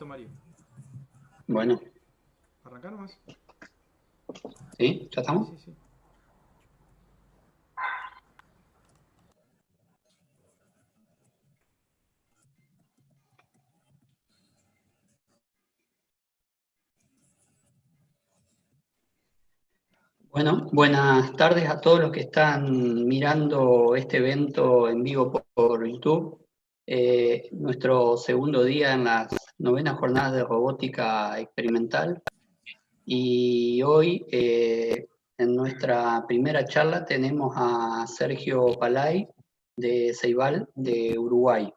Listo, Mario. Bueno. ¿Arrancá nomás? ¿Sí? ¿Ya estamos? Sí. Bueno, buenas tardes a todos los que están mirando este evento en vivo por YouTube. Nuestro segundo día en las novenas jornadas de robótica experimental. Y hoy, en nuestra primera charla, tenemos a Sergio Palay de Ceibal, de Uruguay.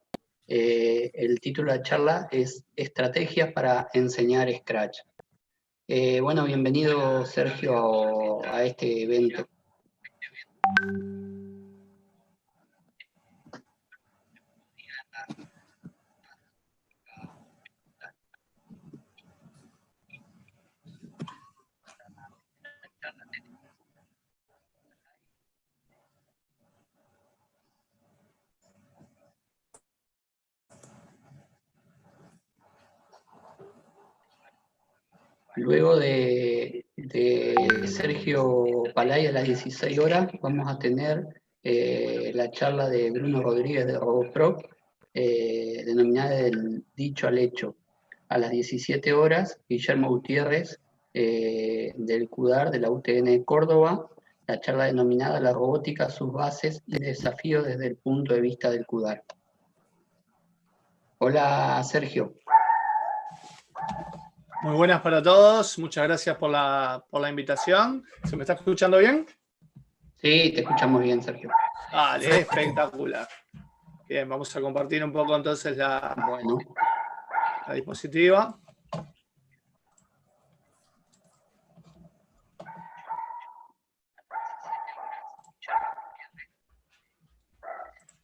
El título de la charla es Estrategias para enseñar Scratch. Bueno, bienvenido Sergio a este evento. Luego de Sergio Palay a las 16 horas vamos a tener la charla de Bruno Rodríguez de RoboPro, denominada del dicho al hecho. A las 17 horas, Guillermo Gutiérrez del CUDAR de la UTN Córdoba, la charla denominada La robótica, sus bases y desafíos desde el punto de vista del CUDAR. Hola Sergio. Muy buenas para todos, muchas gracias por la invitación. ¿Se me está escuchando bien? Sí, te escuchamos bien, Sergio. Vale, espectacular. Bien, vamos a compartir un poco entonces la diapositiva.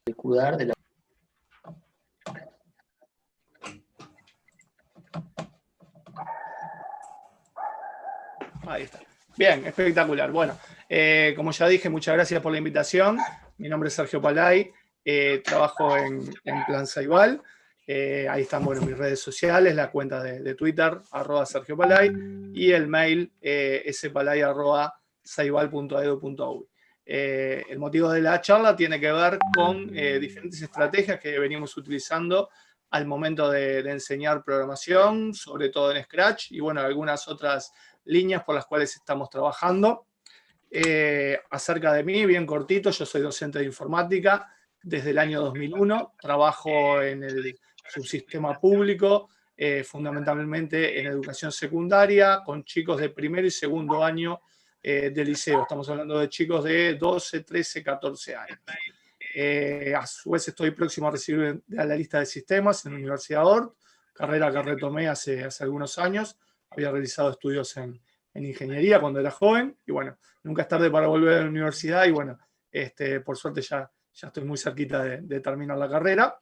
El CUDAR de la... Ahí está. Bien, espectacular. Bueno, como ya dije, muchas gracias por la invitación. Mi nombre es Sergio Palay, trabajo en Plan Ceibal. Ahí están, bueno, mis redes sociales, la cuenta de Twitter, @SergioPalay, y el mail spalay@ceibal.edu.uy. El motivo de la charla tiene que ver con diferentes estrategias que venimos utilizando al momento de enseñar programación, sobre todo en Scratch, y bueno, algunas otras líneas por las cuales estamos trabajando. Acerca de mí, bien cortito, yo soy docente de informática desde el año 2001, trabajo en el subsistema público, fundamentalmente en educación secundaria, con chicos de primer y segundo año de liceo. Estamos hablando de chicos de 12, 13, 14 años. A su vez estoy próximo a recibir a la lista de sistemas en la Universidad Ort, carrera que retomé hace algunos años. Había realizado estudios en ingeniería cuando era joven, y bueno, nunca es tarde para volver a la universidad, y bueno, por suerte ya estoy muy cerquita de terminar la carrera.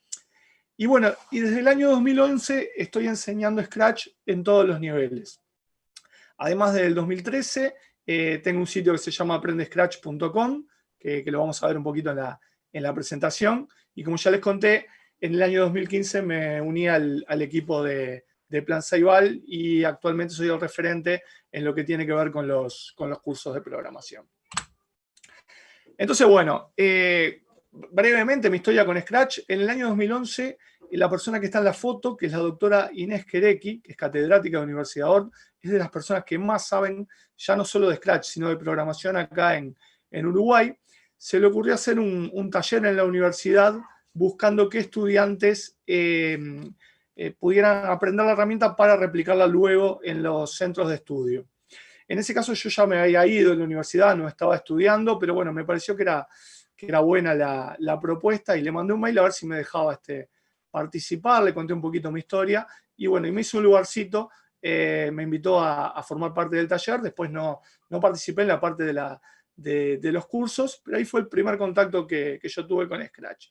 Y bueno, y desde el año 2011 estoy enseñando Scratch en todos los niveles. Además del 2013, tengo un sitio que se llama aprendescratch.com, que lo vamos a ver un poquito en la presentación, y como ya les conté, en el año 2015 me uní al equipo de Plan Ceibal, y actualmente soy el referente en lo que tiene que ver con los cursos de programación. Entonces, bueno, brevemente mi historia con Scratch. En el año 2011, la persona que está en la foto, que es la doctora Inés Querecki, que es catedrática de la Universidad Ort, es de las personas que más saben, ya no solo de Scratch, sino de programación acá en Uruguay. Se le ocurrió hacer un taller en la universidad buscando que estudiantes pudieran aprender la herramienta para replicarla luego en los centros de estudio. En ese caso yo ya me había ido de la universidad, no estaba estudiando, pero bueno, me pareció que era buena la propuesta, y le mandé un mail a ver si me dejaba participar, le conté un poquito mi historia, y bueno, y me hizo un lugarcito, me invitó a formar parte del taller. Después no participé en la parte de los cursos, pero ahí fue el primer contacto que yo tuve con Scratch.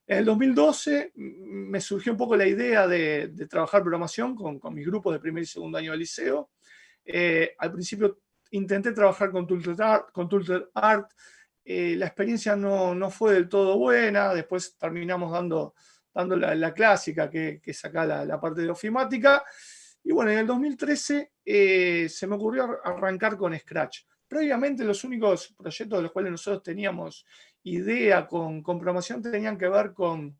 En el 2012 me surgió un poco la idea de trabajar programación con mis grupos de primer y segundo año de liceo. Al principio intenté trabajar con TulterArt. La experiencia no fue del todo buena. Después terminamos dando dando la clásica, que es acá la parte de ofimática. Y bueno, en el 2013 se me ocurrió arrancar con Scratch. Previamente los únicos proyectos de los cuales nosotros teníamos idea con programación tenían que ver con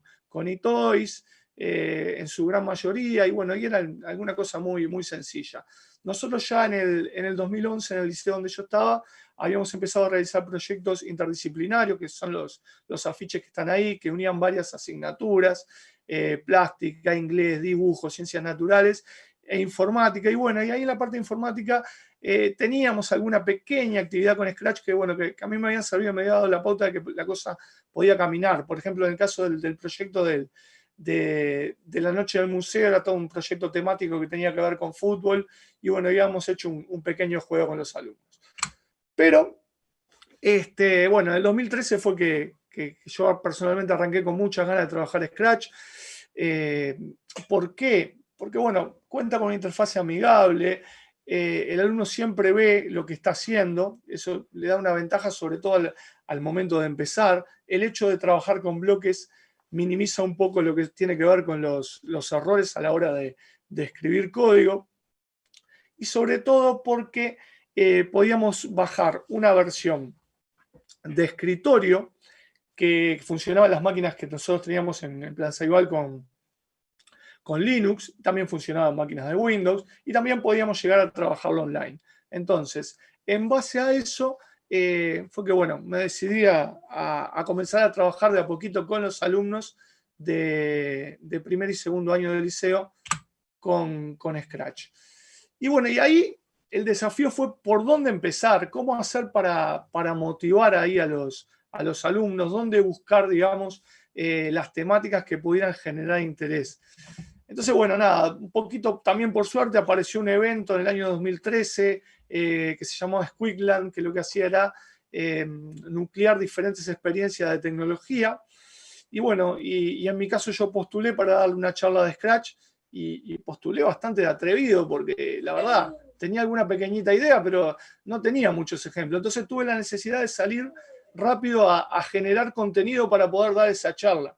eToys, en su gran mayoría, y bueno, y era alguna cosa muy, muy sencilla. Nosotros ya en el 2011, en el liceo donde yo estaba, habíamos empezado a realizar proyectos interdisciplinarios, que son los afiches que están ahí, que unían varias asignaturas, plástica, inglés, dibujo, ciencias naturales e informática. Y bueno, y ahí en la parte de informática teníamos alguna pequeña actividad con Scratch que, bueno, que a mí me habían servido, me había dado la pauta de que la cosa podía caminar. Por ejemplo, en el caso del proyecto de la noche del museo, era todo un proyecto temático que tenía que ver con fútbol, y bueno, habíamos hecho un pequeño juego con los alumnos. Pero, bueno, en el 2013 fue que yo personalmente arranqué con muchas ganas de trabajar Scratch. ¿Por qué? Porque, bueno, cuenta con una interfaz amigable, el alumno siempre ve lo que está haciendo, eso le da una ventaja sobre todo al momento de empezar. El hecho de trabajar con bloques minimiza un poco lo que tiene que ver con los errores a la hora de escribir código, y sobre todo porque podíamos bajar una versión de escritorio que funcionaba en las máquinas que nosotros teníamos en Plan Ceibal con Linux, también funcionaba en máquinas de Windows, y también podíamos llegar a trabajarlo online. Entonces, en base a eso, fue que, bueno, me decidí a comenzar a trabajar de a poquito con los alumnos de primer y segundo año del liceo con Scratch. Y bueno, y ahí el desafío fue por dónde empezar, cómo hacer para motivar ahí a los alumnos, dónde buscar, digamos, las temáticas que pudieran generar interés. Entonces, bueno, nada, un poquito también por suerte apareció un evento en el año 2013 que se llamó Squigland, que lo que hacía era nuclear diferentes experiencias de tecnología. Y bueno, y en mi caso yo postulé para darle una charla de Scratch, y postulé bastante atrevido porque la verdad tenía alguna pequeñita idea, pero no tenía muchos ejemplos. Entonces tuve la necesidad de salir rápido a generar contenido para poder dar esa charla.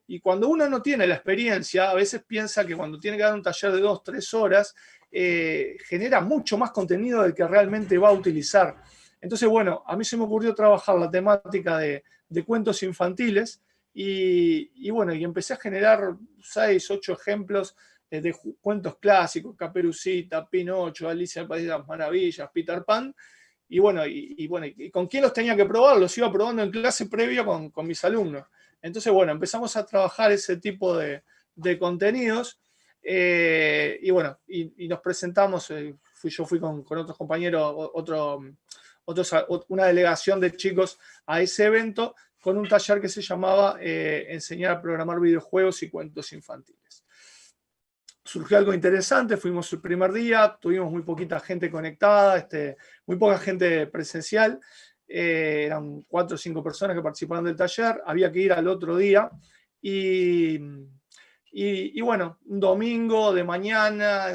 Y cuando uno no tiene la experiencia, a veces piensa que cuando tiene que dar un taller de 2, 3 horas, genera mucho más contenido del que realmente va a utilizar. Entonces, bueno, a mí se me ocurrió trabajar la temática de cuentos infantiles, y bueno, y empecé a generar 6, 8 ejemplos de cuentos clásicos: Caperucita, Pinocho, Alicia en el País de las Maravillas, Peter Pan. Y bueno, y con quién los tenía que probar, los iba probando en clase previo con mis alumnos. Entonces, bueno, empezamos a trabajar ese tipo de contenidos, y bueno, y nos presentamos, yo fui con otros compañeros, una delegación de chicos a ese evento con un taller que se llamaba Enseñar a programar videojuegos y cuentos infantiles. Surgió algo interesante, fuimos el primer día, tuvimos muy poquita gente conectada, muy poca gente presencial. Eran 4 o 5 personas que participaron del taller, había que ir al otro día, y bueno, un domingo de mañana,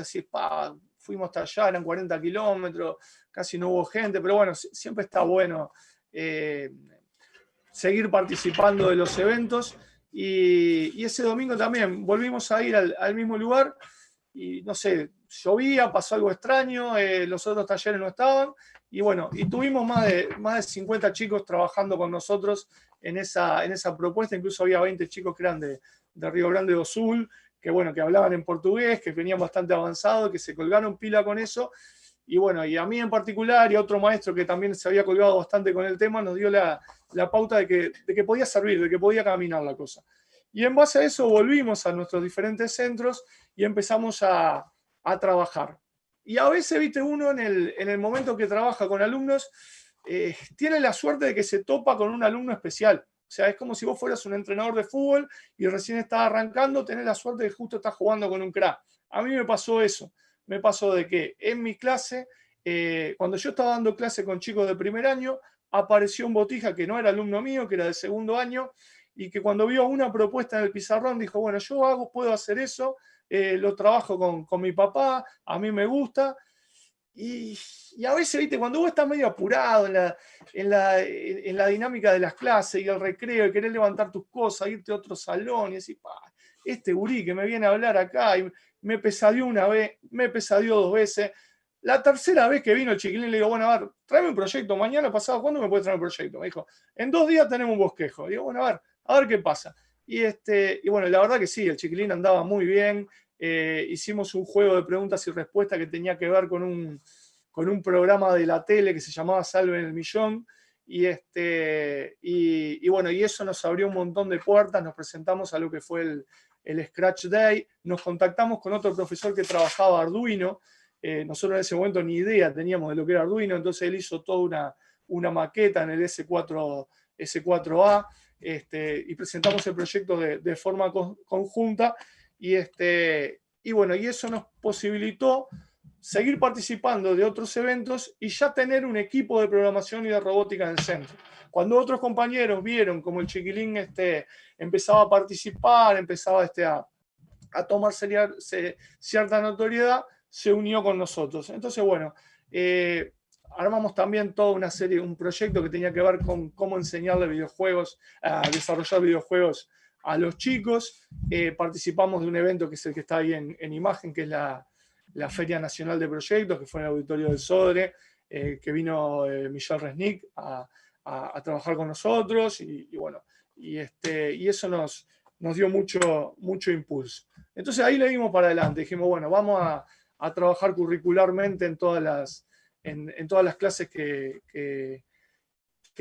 fuimos hasta allá, eran 40 kilómetros, casi no hubo gente, pero bueno, siempre está bueno seguir participando de los eventos, y ese domingo también volvimos a ir al mismo lugar, y no sé, llovía, pasó algo extraño, los otros talleres no estaban, y bueno, y tuvimos más de 50 chicos trabajando con nosotros en esa propuesta. Incluso había 20 chicos que eran de Río Grande do Sul, que bueno, que hablaban en portugués, que venían bastante avanzados, que se colgaron pila con eso. Y bueno, y a mí en particular, y a otro maestro que también se había colgado bastante con el tema, nos dio la pauta de que podía servir, de que podía caminar la cosa. Y en base a eso volvimos a nuestros diferentes centros y empezamos a trabajar. Y a veces, viste, uno en el momento que trabaja con alumnos, tiene la suerte de que se topa con un alumno especial. O sea, es como si vos fueras un entrenador de fútbol y recién estás arrancando, tenés la suerte de que justo estás jugando con un crack. A mí me pasó eso. Me pasó de que en mi clase, cuando yo estaba dando clase con chicos de primer año, apareció un botija que no era alumno mío, que era de segundo año, y que cuando vio una propuesta en el pizarrón dijo, bueno, puedo hacer eso, lo trabajo con mi papá, a mí me gusta. Y a veces, viste, cuando vos estás medio apurado en la dinámica de las clases y el recreo, y querés levantar tus cosas, irte a otro salón y decir, este gurí que me viene a hablar acá y me pesadió una vez, me pesadió 2 veces. La tercera vez que vino el chiquilín le digo, bueno, a ver, tráeme un proyecto mañana, pasado, ¿cuándo me puedes traer un proyecto? Me dijo, en 2 días tenemos un bosquejo. Digo, bueno, a ver qué pasa. Y bueno, la verdad que sí, el chiquilín andaba muy bien. Hicimos un juego de preguntas y respuestas que tenía que ver con un programa de la tele que se llamaba Salven el Millón. Y bueno, y eso nos abrió un montón de puertas, nos presentamos a lo que fue el Scratch Day, nos contactamos con otro profesor que trabajaba Arduino. Nosotros en ese momento ni idea teníamos de lo que era Arduino, entonces él hizo toda una maqueta en el S4A, y presentamos el proyecto de forma conjunta, y bueno, y eso nos posibilitó seguir participando de otros eventos y ya tener un equipo de programación y de robótica en el centro. Cuando otros compañeros vieron como el chiquilín empezaba a participar, empezaba a tomar cierta notoriedad, se unió con nosotros. Entonces, bueno, armamos también toda una serie, un proyecto que tenía que ver con cómo enseñarle videojuegos, a desarrollar videojuegos a los chicos. Participamos de un evento que es el que está ahí en imagen, que es la Feria Nacional de Proyectos, que fue en el auditorio del Sodre, que vino Michelle Resnick a trabajar con nosotros, y bueno, y eso nos dio mucho impulso. Entonces ahí le dimos para adelante, dijimos, bueno, vamos a trabajar curricularmente en todas las clases que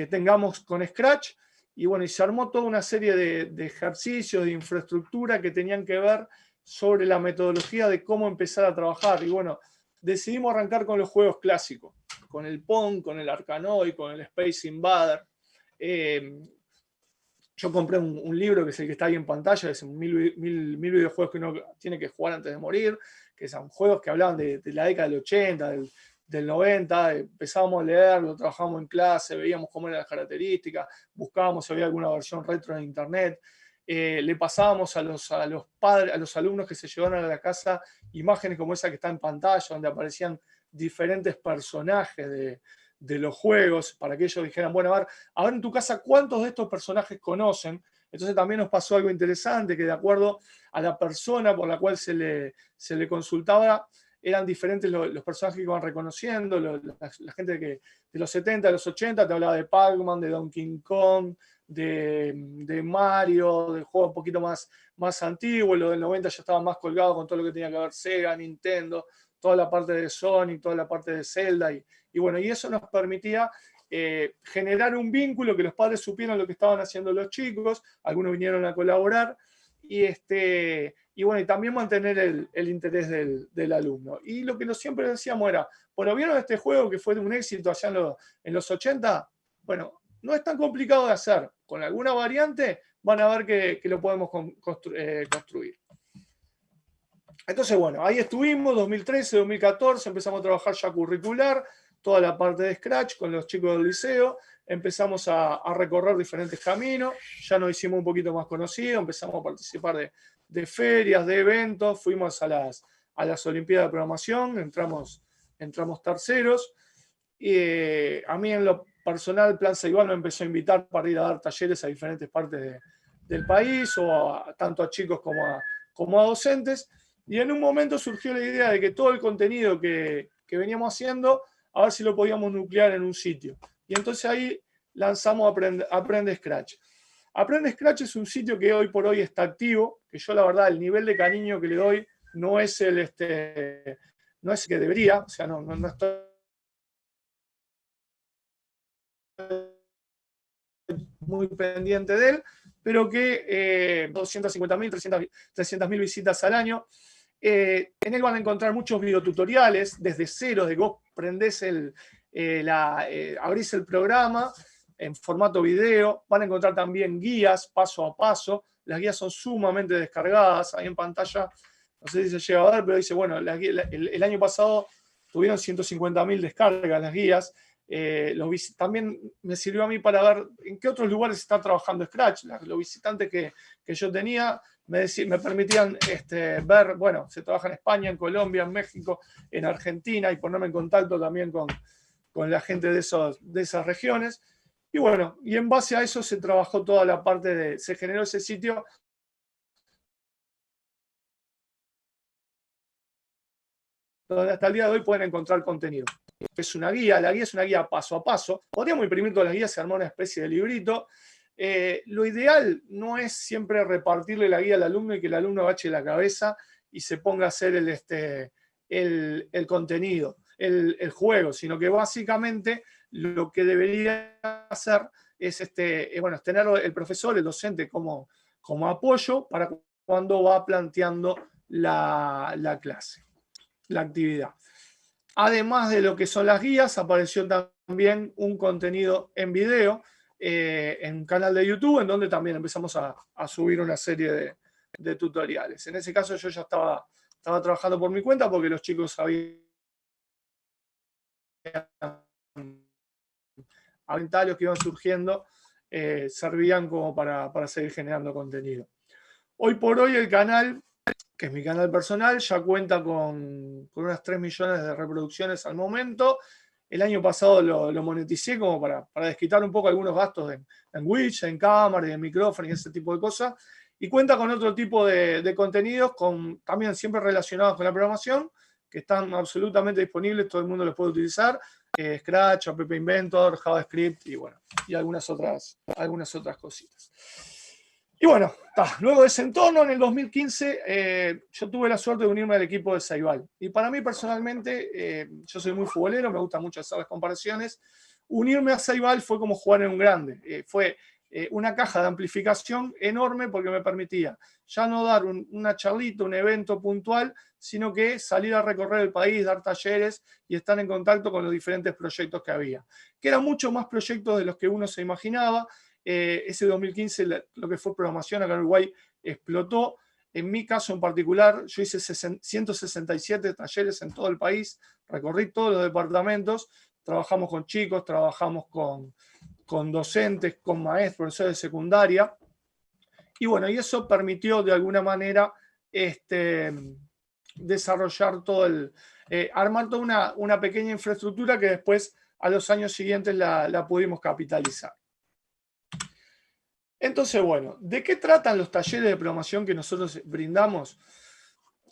tengamos con Scratch, y bueno, y se armó toda una serie de ejercicios, de infraestructura que tenían que ver sobre la metodología de cómo empezar a trabajar. Y bueno, decidimos arrancar con los juegos clásicos, con el Pong, con el Arkanoid, con el Space Invader. Yo compré un libro que es el que está ahí en pantalla, es 1000 videojuegos que uno tiene que jugar antes de morir, que son juegos que hablaban de la década del 80, del 90, empezábamos a leerlo, trabajábamos en clase, veíamos cómo eran las características, buscábamos si había alguna versión retro en internet, le pasábamos a los padres, a los alumnos que se llevaron a la casa imágenes como esa que está en pantalla, donde aparecían diferentes personajes de los juegos, para que ellos dijeran, bueno, a ver en tu casa cuántos de estos personajes conocen. Entonces también nos pasó algo interesante, que de acuerdo a la persona por la cual se le consultaba, eran diferentes los personajes que iban reconociendo. La gente de los 70, de los 80, te hablaba de Pac-Man, de Donkey Kong, de Mario, de juegos un poquito más antiguos. Lo del 90 ya estaba más colgado con todo lo que tenía que ver Sega, Nintendo, toda la parte de Sonic, toda la parte de Zelda, y bueno, y eso nos permitía generar un vínculo, que los padres supieran lo que estaban haciendo los chicos, algunos vinieron a colaborar, y bueno, y también mantener el interés del alumno. Y lo que siempre decíamos era, bueno, ¿vieron este juego que fue un éxito allá en los 80? Bueno, no es tan complicado de hacer. Con alguna variante van a ver que lo podemos construir. Entonces, bueno, ahí estuvimos, 2013, 2014, empezamos a trabajar ya curricular, toda la parte de Scratch con los chicos del liceo, empezamos a recorrer diferentes caminos, ya nos hicimos un poquito más conocidos, empezamos a participar de ferias, de eventos, fuimos a las Olimpiadas de Programación, entramos terceros, y a mí en lo personal, Plan Ceibal me empezó a invitar para ir a dar talleres a diferentes partes del país, tanto a chicos como a docentes, y en un momento surgió la idea de que todo el contenido que veníamos haciendo, a ver si lo podíamos nuclear en un sitio. Y entonces ahí lanzamos Aprende Scratch. Aprende Scratch es un sitio que hoy por hoy está activo, que yo la verdad el nivel de cariño que le doy no es el que debería, o sea, no estoy muy pendiente de él, pero que 250.000, 300.000 visitas al año. En él van a encontrar muchos videotutoriales desde cero, de vos prendés abrís el programa en formato video, van a encontrar también guías paso a paso. Las guías son sumamente descargadas, ahí en pantalla, no sé si se llega a ver, pero dice, bueno, el año pasado tuvieron 150.000 descargas las guías. También me sirvió a mí para ver en qué otros lugares está trabajando Scratch. Los visitantes que yo tenía me permitían ver, bueno, se trabaja en España, en Colombia, en México, en Argentina, y ponerme en contacto también con la gente de esas regiones. Y bueno, y en base a eso se trabajó toda la parte se generó ese sitio donde hasta el día de hoy pueden encontrar contenido. Es una guía, la guía es una guía paso a paso. Podríamos imprimir todas las guías, se armó una especie de librito. Lo ideal no es siempre repartirle la guía al alumno y que el alumno agache la cabeza y se ponga a hacer el contenido, el juego, sino que básicamente lo que debería hacer es tener el profesor, el docente como apoyo para cuando va planteando la clase, la actividad. Además de lo que son las guías, apareció también un contenido en video en un canal de YouTube, en donde también empezamos a subir una serie de tutoriales. En ese caso yo ya estaba trabajando por mi cuenta porque los chicos habían comentarios que iban surgiendo, servían como para seguir generando contenido. Hoy por hoy el canal, que es mi canal personal, ya cuenta con unas 3 millones de reproducciones al momento. El año pasado lo moneticé como para desquitar un poco algunos gastos en Twitch, en cámara, en micrófono y ese tipo de cosas. Y cuenta con otro tipo de contenidos, también siempre relacionados con la programación, que están absolutamente disponibles, todo el mundo los puede utilizar. Scratch, App Inventor, JavaScript y bueno, y algunas otras cositas. Y bueno, luego de ese entorno, en el 2015, yo tuve la suerte de unirme al equipo de Ceibal. Y para mí personalmente, yo soy muy futbolero, me gusta mucho hacer las comparaciones. Unirme a Ceibal fue como jugar en un grande. Fue una caja de amplificación enorme porque me permitía ya no dar una charlita, un evento puntual, sino que salir a recorrer el país, dar talleres y estar en contacto con los diferentes proyectos que había. Que eran muchos más proyectos de los que uno se imaginaba. Ese 2015 lo que fue programación acá en Uruguay explotó. En mi caso en particular, yo hice 167 talleres en todo el país, recorrí todos los departamentos, trabajamos con chicos, trabajamos con docentes, con maestros, profesores de secundaria. Y bueno, y eso permitió de alguna manera desarrollar armar toda una pequeña infraestructura que después a los años siguientes la pudimos capitalizar. Entonces, bueno, ¿de qué tratan los talleres de programación que nosotros brindamos?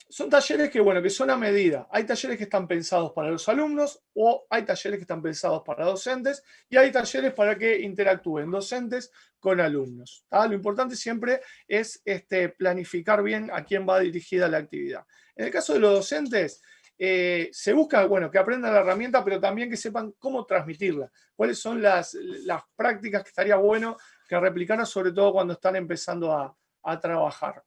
Son talleres que son a medida. Hay talleres que están pensados para los alumnos o hay talleres que están pensados para docentes y hay talleres para que interactúen docentes con alumnos. Lo importante siempre es planificar bien a quién va dirigida la actividad. En el caso de los docentes, se busca que aprendan la herramienta, pero también que sepan cómo transmitirla. Cuáles son las prácticas que estaría bueno que replicaran, sobre todo cuando están empezando a trabajar.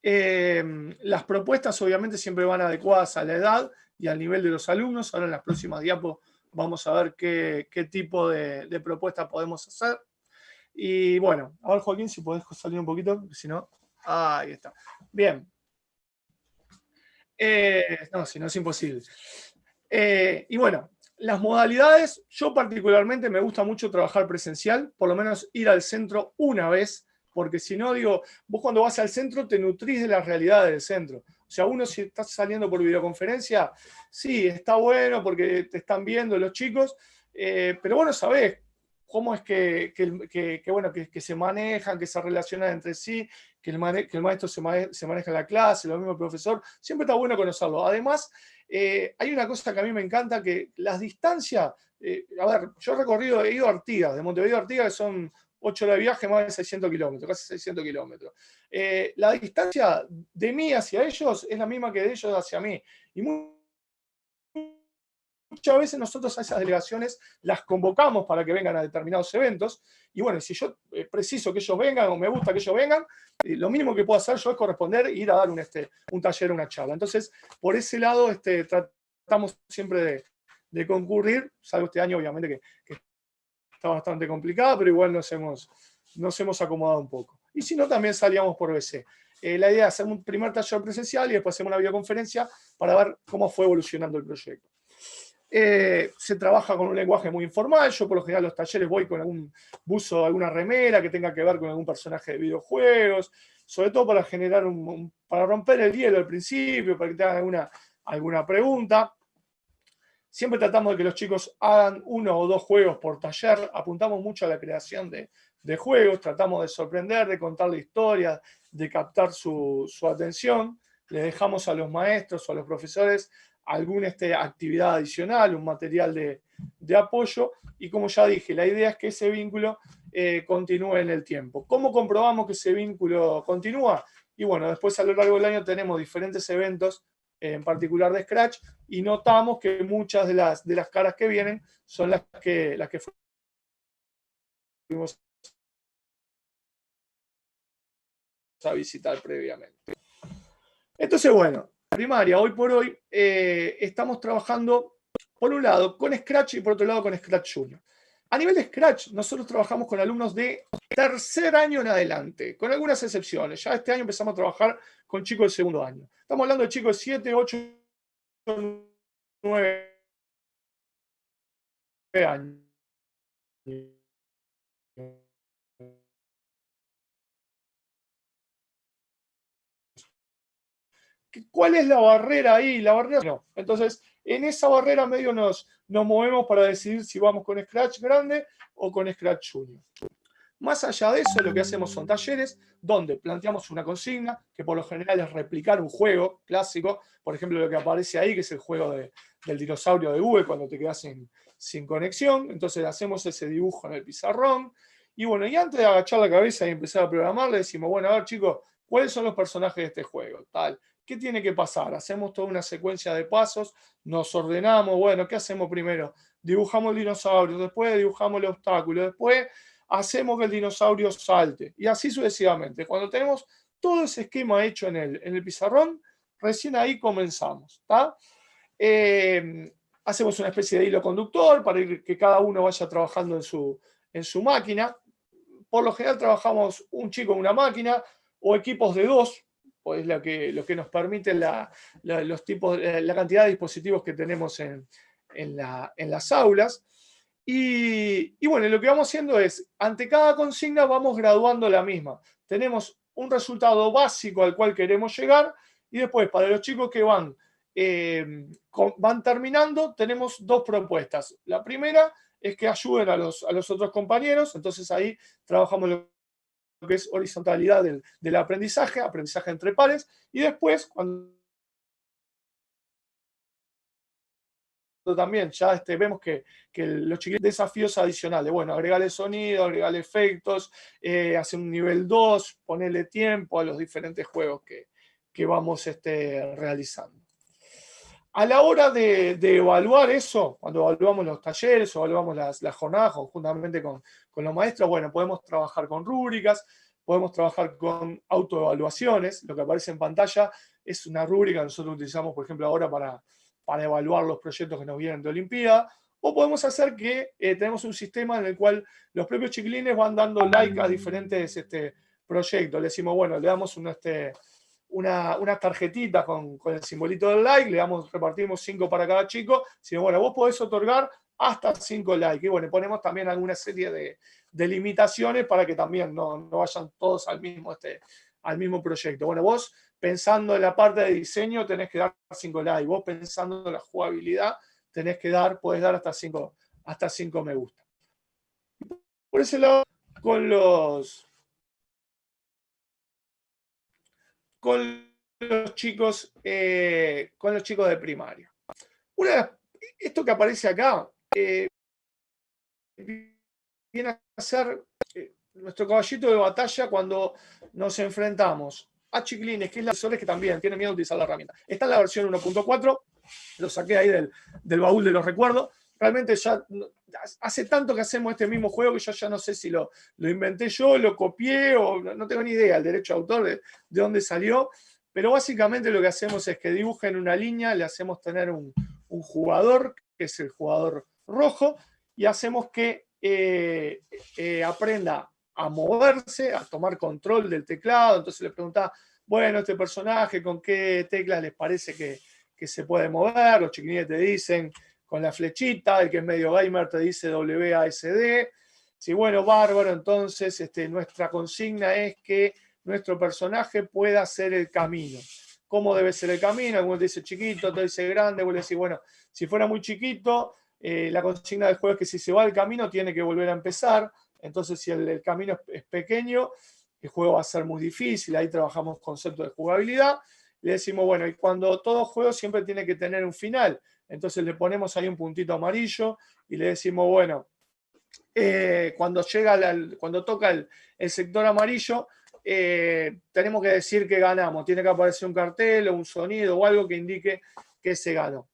Las propuestas obviamente siempre van adecuadas a la edad y al nivel de los alumnos. Ahora en las próximas diapos vamos a ver qué tipo de propuesta podemos hacer. Y bueno, a ver Joaquín, si podés salir un poquito, si no, ahí está. Bien. No, si no es imposible. Y bueno, las modalidades, yo particularmente me gusta mucho trabajar presencial, por lo menos ir al centro una vez, porque si no, vos cuando vas al centro te nutrís de la realidad del centro. O sea, uno si estás saliendo por videoconferencia, sí, está bueno porque te están viendo los chicos, pero vos no sabés cómo es que se manejan, que se relacionan entre sí, que el maestro se maneja en la clase, lo mismo el profesor. Siempre está bueno conocerlo. Además, hay una cosa que a mí me encanta, que las distancias, a ver, yo he ido a Artigas, de Montevideo a Artigas, que son 8 horas de viaje, más de 600 kilómetros, casi 600 kilómetros. La distancia de mí hacia ellos es la misma que de ellos hacia mí. Y muchas veces nosotros a esas delegaciones las convocamos para que vengan a determinados eventos. Y bueno, si yo preciso que ellos vengan o me gusta que ellos vengan, lo mínimo que puedo hacer yo es corresponder e ir a dar un taller, una charla. Entonces, por ese lado, tratamos siempre de concurrir, salvo este año, obviamente, que está bastante complicado, pero igual nos hemos acomodado un poco. Y si no, también salíamos por BC. La idea es hacer un primer taller presencial y después hacemos una videoconferencia para ver cómo fue evolucionando el proyecto. Se trabaja con un lenguaje muy informal. Yo por lo general los talleres voy con algún buzo, alguna remera que tenga que ver con algún personaje de videojuegos, sobre todo para generar para romper el hielo al principio, para que te hagan alguna pregunta. Siempre tratamos de que los chicos hagan 1 o 2 juegos por taller. Apuntamos mucho a la creación de juegos, tratamos de sorprender, de contarle historias, de captar su atención. le dejamos a los maestros o a los profesores alguna actividad adicional, un material de apoyo, y como ya dije, la idea es que ese vínculo continúe en el tiempo. ¿Cómo comprobamos que ese vínculo continúa? Y bueno, después a lo largo del año tenemos diferentes eventos, en particular de Scratch, y notamos que muchas de las caras que vienen son las que fuimos a visitar previamente. Entonces, bueno, primaria, hoy por hoy, estamos trabajando, por un lado, con Scratch y por otro lado, con Scratch Junior. A nivel de Scratch, nosotros trabajamos con alumnos de tercer año en adelante, con algunas excepciones. Ya este año empezamos a trabajar con chicos del segundo año. Estamos hablando de chicos de 7, 8, 9 años. ¿Cuál es la barrera ahí? La barrera no. Entonces, en esa barrera medio nos movemos para decidir si vamos con Scratch grande o con Scratch Junior. Más allá de eso, lo que hacemos son talleres donde planteamos una consigna, que por lo general es replicar un juego clásico, por ejemplo, lo que aparece ahí, que es el juego del dinosaurio de Google cuando te quedas sin conexión. Entonces hacemos ese dibujo en el pizarrón. Y bueno, y antes de agachar la cabeza y empezar a programar, le decimos, bueno, a ver chicos, ¿cuáles son los personajes de este juego? Tal. ¿Qué tiene que pasar? Hacemos toda una secuencia de pasos, nos ordenamos, bueno, ¿qué hacemos primero? Dibujamos el dinosaurio, después dibujamos el obstáculo, después hacemos que el dinosaurio salte, y así sucesivamente. Cuando tenemos todo ese esquema hecho en el pizarrón, recién ahí comenzamos. Hacemos una especie de hilo conductor para que cada uno vaya trabajando en su máquina. Por lo general trabajamos un chico en una máquina o equipos de dos, pues lo que nos permite la cantidad de dispositivos que tenemos en las aulas. Y bueno, lo que vamos haciendo es, ante cada consigna vamos graduando la misma. Tenemos un resultado básico al cual queremos llegar, y después para los chicos que van terminando, tenemos dos propuestas. La primera es que ayuden a los otros compañeros, entonces ahí trabajamos lo que es horizontalidad del aprendizaje entre pares, y después, cuando también ya vemos que los chiquillos desafíos adicionales, bueno, agregarle sonido, agregarle efectos, hacer un nivel 2, ponerle tiempo a los diferentes juegos que vamos realizando. A la hora de evaluar eso, cuando evaluamos los talleres o evaluamos las jornadas conjuntamente con los maestros, bueno, podemos trabajar con rúbricas, podemos trabajar con autoevaluaciones. Lo que aparece en pantalla es una rúbrica que nosotros utilizamos, por ejemplo, ahora para evaluar los proyectos que nos vienen de Olimpiada, o podemos hacer que tenemos un sistema en el cual los propios chiquilines van dando like a diferentes proyectos. Le decimos, bueno, le damos una tarjetita con el simbolito del like, repartimos 5 para cada chico, decimos, bueno, vos podés otorgar hasta 5 likes, y bueno, ponemos también alguna serie de limitaciones para que también no vayan todos al mismo proyecto. Bueno, vos pensando en la parte de diseño tenés que dar 5 likes, vos pensando en la jugabilidad podés dar hasta 5 me gusta. Por ese lado, con los chicos de primaria. Esto que aparece acá viene a ser nuestro caballito de batalla cuando nos enfrentamos a chiquilines, que es la que también tienen miedo de utilizar la herramienta. Está en la versión 1.4, lo saqué ahí del baúl de los recuerdos. Realmente ya hace tanto que hacemos este mismo juego que yo ya no sé si lo inventé yo, lo copié o no tengo ni idea el derecho de autor de dónde salió, pero básicamente lo que hacemos es que dibujen una línea, le hacemos tener un jugador, que es el jugador rojo, y hacemos que aprenda a moverse, a tomar control del teclado. Entonces le pregunta, bueno, este personaje, ¿con qué teclas les parece que se puede mover? Los chiquilines te dicen con la flechita, el que es medio gamer te dice WASD. Sí, bueno, bárbaro, entonces nuestra consigna es que nuestro personaje pueda hacer el camino. ¿Cómo debe ser el camino? Algunos te dice chiquito, otro dice grande, vos le decís, bueno, si fuera muy chiquito, la consigna del juego es que si se va al camino tiene que volver a empezar. Entonces, si el camino es pequeño, el juego va a ser muy difícil. Ahí trabajamos conceptos de jugabilidad. le decimos, bueno, y cuando todo juego siempre tiene que tener un final. Entonces le ponemos ahí un puntito amarillo y le decimos, bueno, cuando toca el sector amarillo, tenemos que decir que ganamos. Tiene que aparecer un cartel o un sonido o algo que indique que se ganó.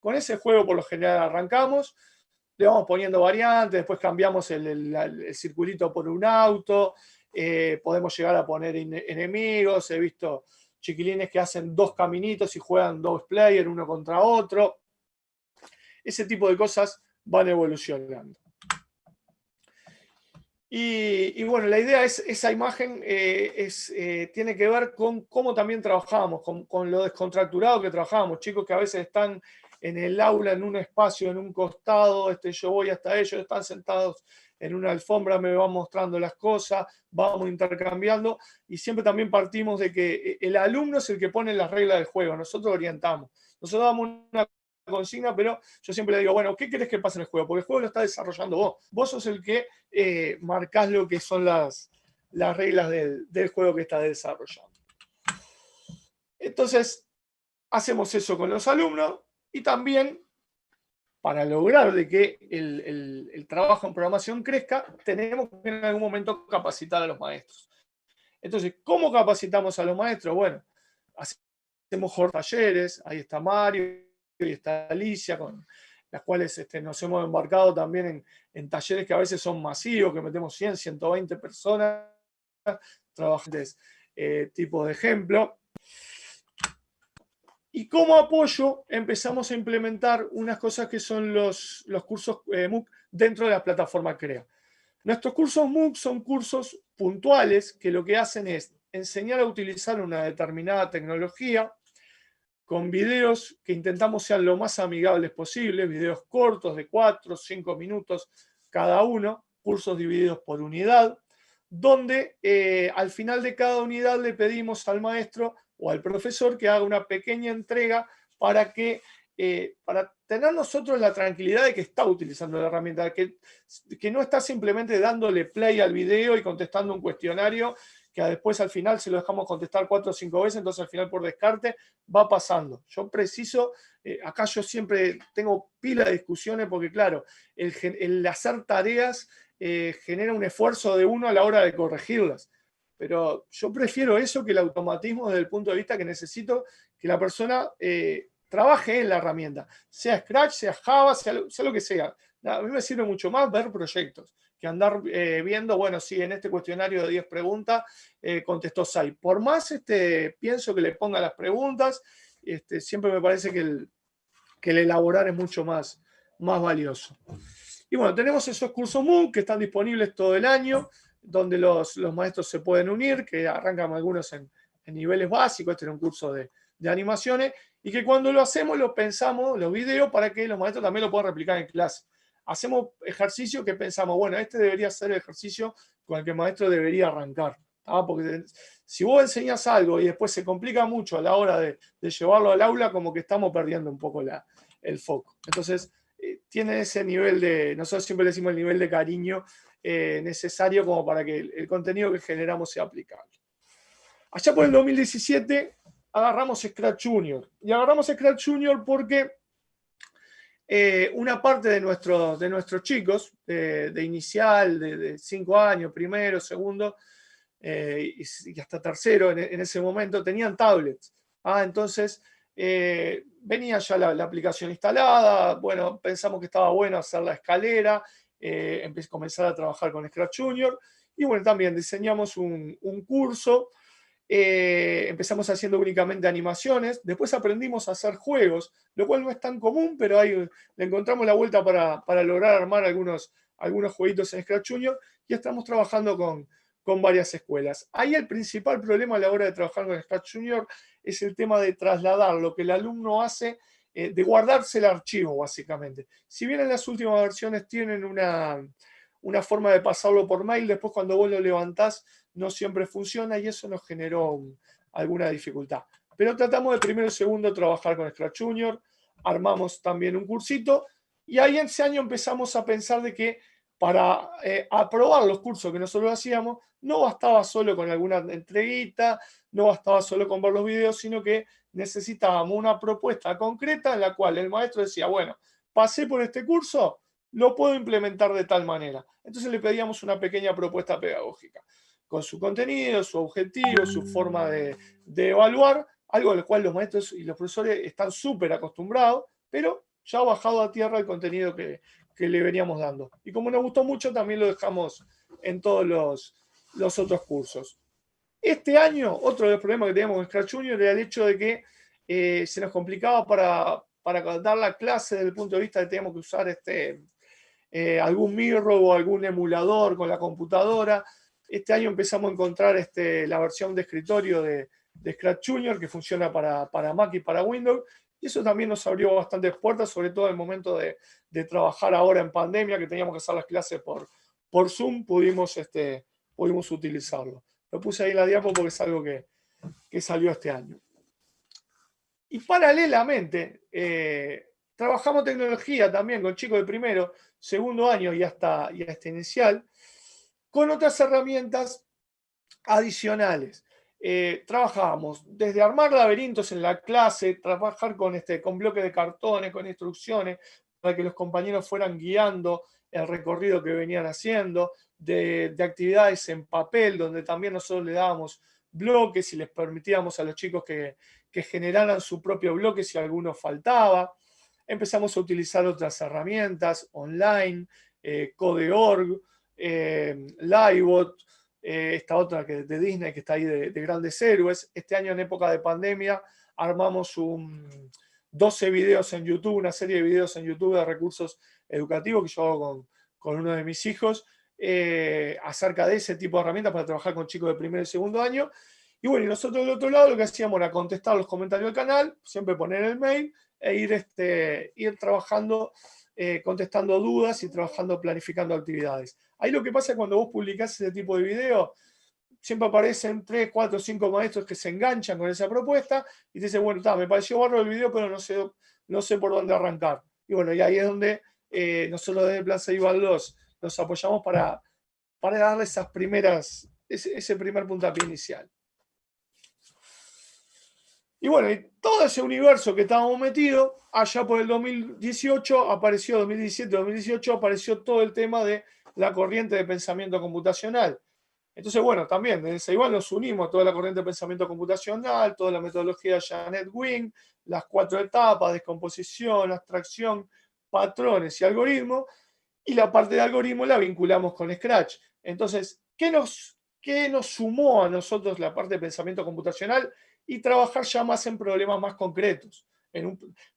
Con ese juego por lo general arrancamos, le vamos poniendo variantes, después cambiamos el circulito por un auto, podemos llegar a poner enemigos, he visto chiquilines que hacen 2 caminitos y juegan 2 players uno contra otro. Ese tipo de cosas van evolucionando. Y bueno, la idea es, esa imagen tiene que ver con cómo también trabajamos, con lo descontracturado que trabajamos. Chicos que a veces están en el aula, en un espacio, en un costado, yo voy hasta ellos, están sentados en una alfombra, me van mostrando las cosas, vamos intercambiando, y siempre también partimos de que el alumno es el que pone las reglas del juego, nosotros orientamos. Nosotros damos una consigna, pero yo siempre le digo, bueno, ¿qué querés que pase en el juego? Porque el juego lo está desarrollando vos. Vos sos el que marcás lo que son las reglas del juego que está desarrollando. Entonces, hacemos eso con los alumnos y también, para lograr de que el trabajo en programación crezca, tenemos que en algún momento capacitar a los maestros. Entonces, ¿cómo capacitamos a los maestros? Bueno, hacemos talleres, ahí está Mario y está Alicia, con las cuales nos hemos embarcado también en talleres que a veces son masivos, que metemos 100, 120 personas, trabajantes tipo de ejemplo. Y como apoyo empezamos a implementar unas cosas que son los cursos MOOC dentro de la plataforma CREA. Nuestros cursos MOOC son cursos puntuales que lo que hacen es enseñar a utilizar una determinada tecnología con videos que intentamos sean lo más amigables posible, videos cortos de 4 o 5 minutos cada uno, cursos divididos por unidad, donde al final de cada unidad le pedimos al maestro o al profesor que haga una pequeña entrega para tener nosotros la tranquilidad de que está utilizando la herramienta, que no está simplemente dándole play al video y contestando un cuestionario que después al final se lo dejamos contestar 4 o 5 veces, entonces al final por descarte va pasando. Yo preciso, acá yo siempre tengo pila de discusiones porque claro, el hacer tareas genera un esfuerzo de uno a la hora de corregirlas. Pero yo prefiero eso que el automatismo desde el punto de vista que necesito que la persona trabaje en la herramienta, sea Scratch, sea Java, sea lo que sea. A mí me sirve mucho más ver proyectos que andar viendo, bueno, sí, en este cuestionario de 10 preguntas contestó 6. Por más pienso que le ponga las preguntas, siempre me parece que el elaborar es mucho más valioso. Y bueno, tenemos esos cursos MOOC que están disponibles todo el año, donde los maestros se pueden unir, que arrancan algunos en niveles básicos, este era un curso de animaciones, y que cuando lo hacemos lo pensamos, los videos, para que los maestros también lo puedan replicar en clase. Hacemos ejercicios que pensamos, bueno, este debería ser el ejercicio con el que el maestro debería arrancar. Porque si vos enseñás algo y después se complica mucho a la hora de llevarlo al aula, como que estamos perdiendo un poco el foco. Entonces, tiene ese nivel de, nosotros siempre decimos el nivel de cariño necesario como para que el contenido que generamos sea aplicable. Allá por el 2017 agarramos Scratch Junior. Y agarramos Scratch Junior porque una parte de nuestros chicos de inicial, de 5 años, primero, segundo y hasta tercero en ese momento, tenían tablets. Entonces venía ya la aplicación instalada, bueno, pensamos que estaba bueno hacer la escalera, comenzar a trabajar con Scratch Junior, y bueno, también diseñamos un curso. Empezamos haciendo únicamente animaciones, después aprendimos a hacer juegos, lo cual no es tan común, pero ahí le encontramos la vuelta para lograr armar algunos jueguitos en Scratch Junior, y estamos trabajando con varias escuelas. Ahí el principal problema a la hora de trabajar con Scratch Junior es el tema de trasladar lo que el alumno hace, de guardarse el archivo, básicamente. Si bien en las últimas versiones tienen una forma de pasarlo por mail, después cuando vos lo levantás no siempre funciona y eso nos generó alguna dificultad. Pero tratamos de primero y segundo trabajar con Scratch Junior, armamos también un cursito y ahí en ese año empezamos a pensar de que para aprobar los cursos que nosotros hacíamos no bastaba solo con alguna entreguita, no bastaba solo con ver los videos, sino que necesitábamos una propuesta concreta en la cual el maestro decía, bueno, pasé por este curso, lo puedo implementar de tal manera. Entonces le pedíamos una pequeña propuesta pedagógica, con su contenido, su objetivo, su forma de evaluar, algo al cual los maestros y los profesores están súper acostumbrados, pero ya ha bajado a tierra el contenido que le veníamos dando. Y como nos gustó mucho, también lo dejamos en todos los otros cursos. Este año, otro de los problemas que teníamos con Scratch Junior era el hecho de que se nos complicaba para dar la clase desde el punto de vista de que teníamos que usar algún Miro o algún emulador con la computadora. Este año empezamos a encontrar la versión de escritorio de Scratch Junior que funciona para Mac y para Windows. Y eso también nos abrió bastantes puertas, sobre todo en el momento de trabajar ahora en pandemia, que teníamos que hacer las clases por Zoom, pudimos utilizarlo. Lo puse ahí en la diapo porque es algo que salió este año. Y paralelamente, trabajamos tecnología también con chicos de primero, segundo año y hasta inicial, con otras herramientas adicionales. Trabajábamos desde armar laberintos en la clase, trabajar con bloques de cartones, con instrucciones, para que los compañeros fueran guiando el recorrido que venían haciendo, de actividades en papel, donde también nosotros le dábamos bloques y les permitíamos a los chicos que generaran su propio bloque si alguno faltaba. Empezamos a utilizar otras herramientas online, Code.org, Livebot, esta otra de Disney que está ahí de grandes héroes. Este año en época de pandemia armamos 12 videos en YouTube, una serie de videos en YouTube de recursos educativos que yo hago con uno de mis hijos, acerca de ese tipo de herramientas para trabajar con chicos de primer y segundo año. Y bueno, y nosotros del otro lado lo que hacíamos era contestar los comentarios del canal, siempre poner el mail e ir trabajando, contestando dudas y trabajando, planificando actividades. Ahí lo que pasa es cuando vos publicás ese tipo de video, siempre aparecen 3, 4, 5 maestros que se enganchan con esa propuesta y te dicen, bueno, me pareció bárbaro el video, pero no sé por dónde arrancar. Y bueno, y ahí es donde nosotros desde el Plan Ceibal nos apoyamos para darle ese primer puntapié inicial. Y bueno, y todo ese universo que estábamos metidos, allá por el 2018, 2017-2018, apareció todo el tema de la corriente de pensamiento computacional. Entonces, bueno, también desde Ceibal nos unimos a toda la corriente de pensamiento computacional, toda la metodología de Janet Wing, las 4 etapas, descomposición, abstracción, patrones y algoritmos, y la parte de algoritmo la vinculamos con Scratch. Entonces, ¿qué nos sumó a nosotros la parte de pensamiento computacional? Y trabajar ya más en problemas más concretos,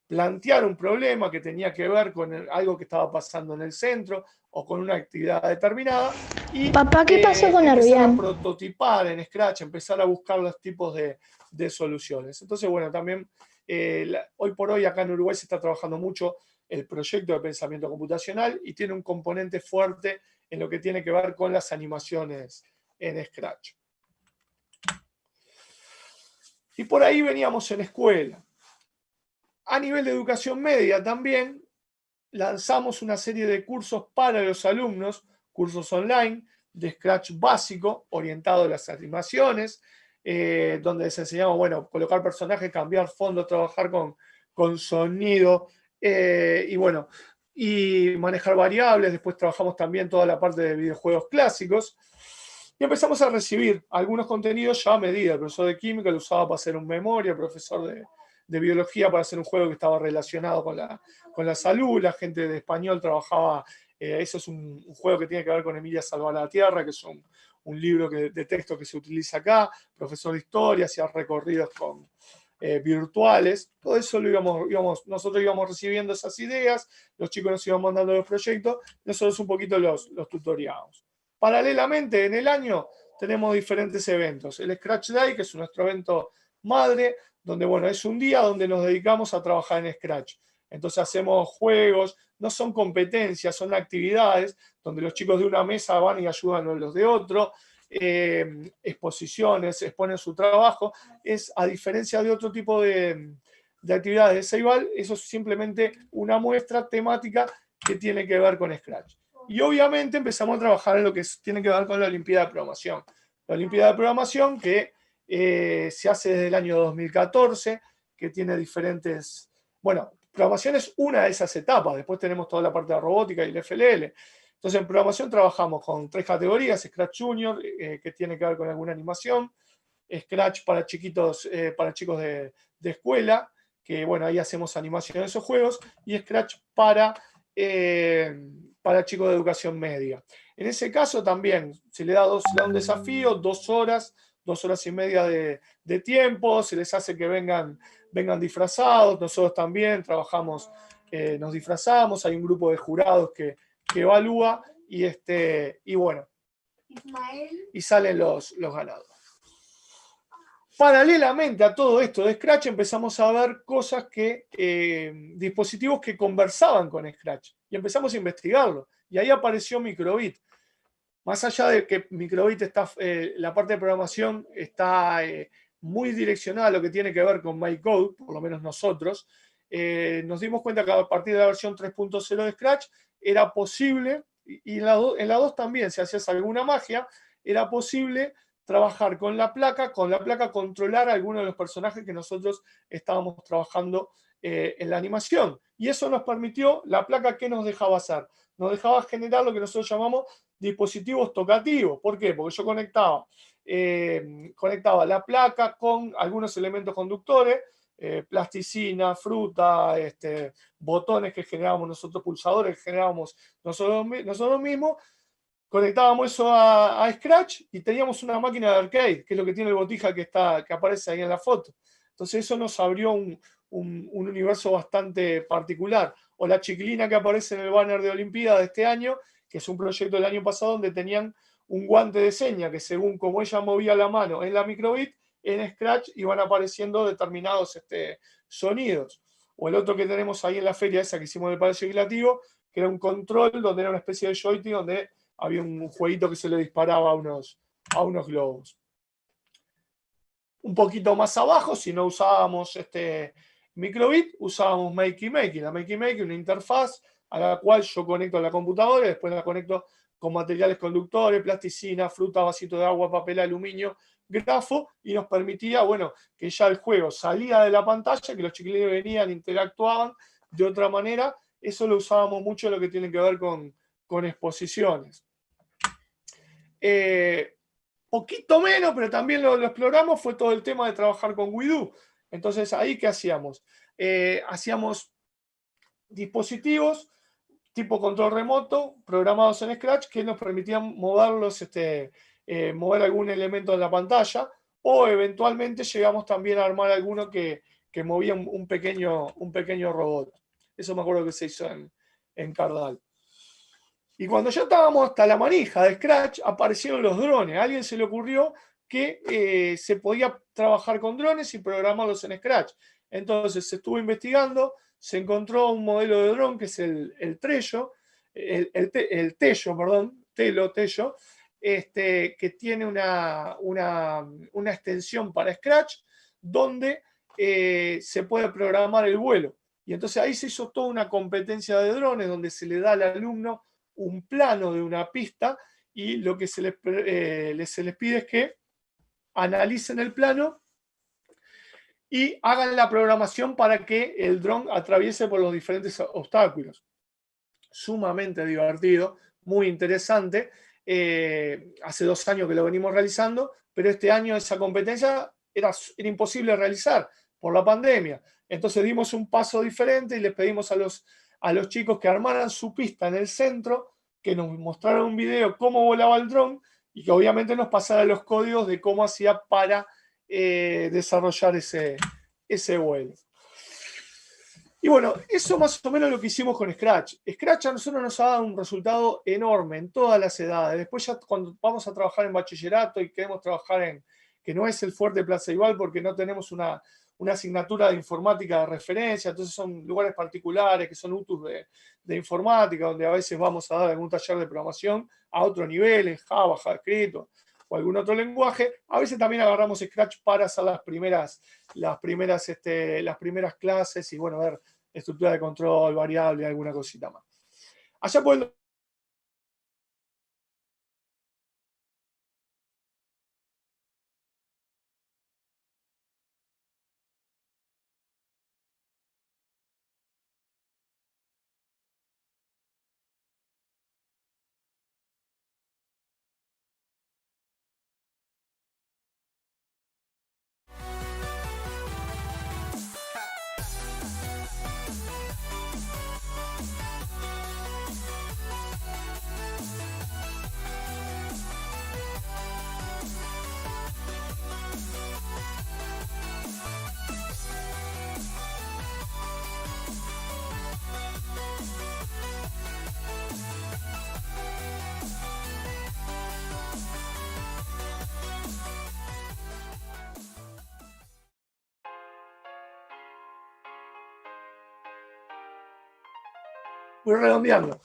plantear un problema que tenía que ver con algo que estaba pasando en el centro o con una actividad determinada. Y papá, ¿qué pasó con empezar Arbián? a prototipar en Scratch, empezar a buscar los tipos de soluciones. Entonces, bueno, también hoy por hoy acá en Uruguay se está trabajando mucho el proyecto de pensamiento computacional y tiene un componente fuerte en lo que tiene que ver con las animaciones en Scratch. Y por ahí veníamos en escuela. A nivel de educación media también lanzamos una serie de cursos para los alumnos, cursos online de Scratch básico, orientado a las animaciones, donde les enseñamos, bueno, colocar personajes, cambiar fondo, trabajar con sonido, y bueno, y manejar variables. Después trabajamos también toda la parte de videojuegos clásicos. Y empezamos a recibir algunos contenidos ya a medida. El profesor de química lo usaba para hacer un memoria, el profesor de biología para hacer un juego que estaba relacionado con la salud, la gente de español trabajaba, eso es un juego que tiene que ver con Emilia Salva la Tierra, que es un libro de texto que se utiliza acá, profesor de historia, hacía recorridos virtuales, todo eso nosotros íbamos recibiendo esas ideas, los chicos nos iban mandando los proyectos, nosotros un poquito los tutoriábamos. Paralelamente, en el año tenemos diferentes eventos. El Scratch Day, que es nuestro evento madre, donde, bueno, es un día donde nos dedicamos a trabajar en Scratch. Entonces hacemos juegos, no son competencias, son actividades, donde los chicos de una mesa van y ayudan a los de otro, exposiciones, exponen su trabajo. Es, a diferencia de otro tipo de actividades de Ceibal, eso es simplemente una muestra temática que tiene que ver con Scratch. Y obviamente empezamos a trabajar en lo que tiene que ver con la Olimpiada de Programación. La Olimpiada de Programación que se hace desde el año 2014, que tiene diferentes, bueno, programación es una de esas etapas, después tenemos toda la parte de robótica y el FLL. Entonces en programación trabajamos con 3 categorías: Scratch Junior, que tiene que ver con alguna animación; Scratch para chiquitos, para chicos de escuela, que bueno, ahí hacemos animación de esos juegos; y Scratch para chicos de educación media. En ese caso también se le da, un desafío, 2 horas, 2 horas y media de tiempo, se les hace que vengan disfrazados, nosotros también trabajamos, nos disfrazamos, hay un grupo de jurados que evalúa, y bueno, y salen los ganados. Paralelamente a todo esto de Scratch, empezamos a ver cosas dispositivos que conversaban con Scratch, y empezamos a investigarlo, y ahí apareció Microbit. Más allá de que Microbit está, la parte de programación está muy direccionada a lo que tiene que ver con MyCode, por lo menos nosotros, nos dimos cuenta que a partir de la versión 3.0 de Scratch era posible, y en la 2 también, si hacías alguna magia, era posible trabajar con la placa controlar a algunos de los personajes que nosotros estábamos trabajando en la animación. Y eso nos permitió, la placa, ¿qué nos dejaba hacer? Nos dejaba generar lo que nosotros llamamos dispositivos tocativos. ¿Por qué? Porque yo conectaba la placa con algunos elementos conductores, plasticina, fruta, botones que generábamos nosotros, pulsadores que generábamos nosotros mismos. Conectábamos eso a Scratch y teníamos una máquina de arcade, que es lo que tiene el botija que aparece ahí en la foto. Entonces eso nos abrió un universo bastante particular. O la chiquilina que aparece en el banner de Olimpíada de este año, que es un proyecto del año pasado donde tenían un guante de seña que, según como ella movía la mano en la Microbit, en Scratch iban apareciendo determinados sonidos. O el otro que tenemos ahí en la feria esa que hicimos en el Palacio Legislativo, que era un control donde era una especie de joystick donde había un jueguito que se le disparaba a unos globos. Un poquito más abajo, si no usábamos Microbit, usábamos Makey Makey. La Makey Makey, una interfaz a la cual yo conecto a la computadora y después la conecto con materiales conductores, plasticina, fruta, vasito de agua, papel, aluminio, grafo, y nos permitía, bueno, que ya el juego salía de la pantalla, que los chiquilines venían, interactuaban de otra manera. Eso lo usábamos mucho en lo que tiene que ver con exposiciones. Poquito menos, pero también lo exploramos, fue todo el tema de trabajar con Widoo. Entonces, ahí, ¿qué hacíamos? Hacíamos dispositivos tipo control remoto, programados en Scratch, que nos permitían moverlos, mover algún elemento de la pantalla, o eventualmente llegamos también a armar alguno que movía un pequeño robot. Eso me acuerdo que se hizo en Cardal. Y cuando ya estábamos hasta la manija de Scratch, aparecieron los drones. A alguien se le ocurrió que se podía trabajar con drones y programarlos en Scratch. Entonces se estuvo investigando, se encontró un modelo de dron que es el Tello, que tiene una extensión para Scratch donde se puede programar el vuelo. Y entonces ahí se hizo toda una competencia de drones donde se le da al alumno un plano de una pista, y lo que se les pide es que analicen el plano y hagan la programación para que el dron atraviese por los diferentes obstáculos. Sumamente divertido, muy interesante. Hace 2 años que lo venimos realizando, pero este año esa competencia era imposible realizar por la pandemia. Entonces dimos un paso diferente y les pedimos a los chicos que armaran su pista en el centro, que nos mostraran un video cómo volaba el dron y que obviamente nos pasara los códigos de cómo hacía para desarrollar ese vuelo. Y bueno, eso más o menos lo que hicimos con Scratch. Scratch a nosotros nos ha dado un resultado enorme en todas las edades. Después ya cuando vamos a trabajar en bachillerato y queremos trabajar que no es el fuerte Plaza Igual porque no tenemos una asignatura de informática de referencia, entonces son lugares particulares que son UTUs de informática, donde a veces vamos a dar algún taller de programación a otro nivel, en Java, JavaScript o algún otro lenguaje. A veces también agarramos Scratch para hacer las primeras clases y, bueno, ver estructura de control, variable, alguna cosita más. Allá por el Voy redondeando.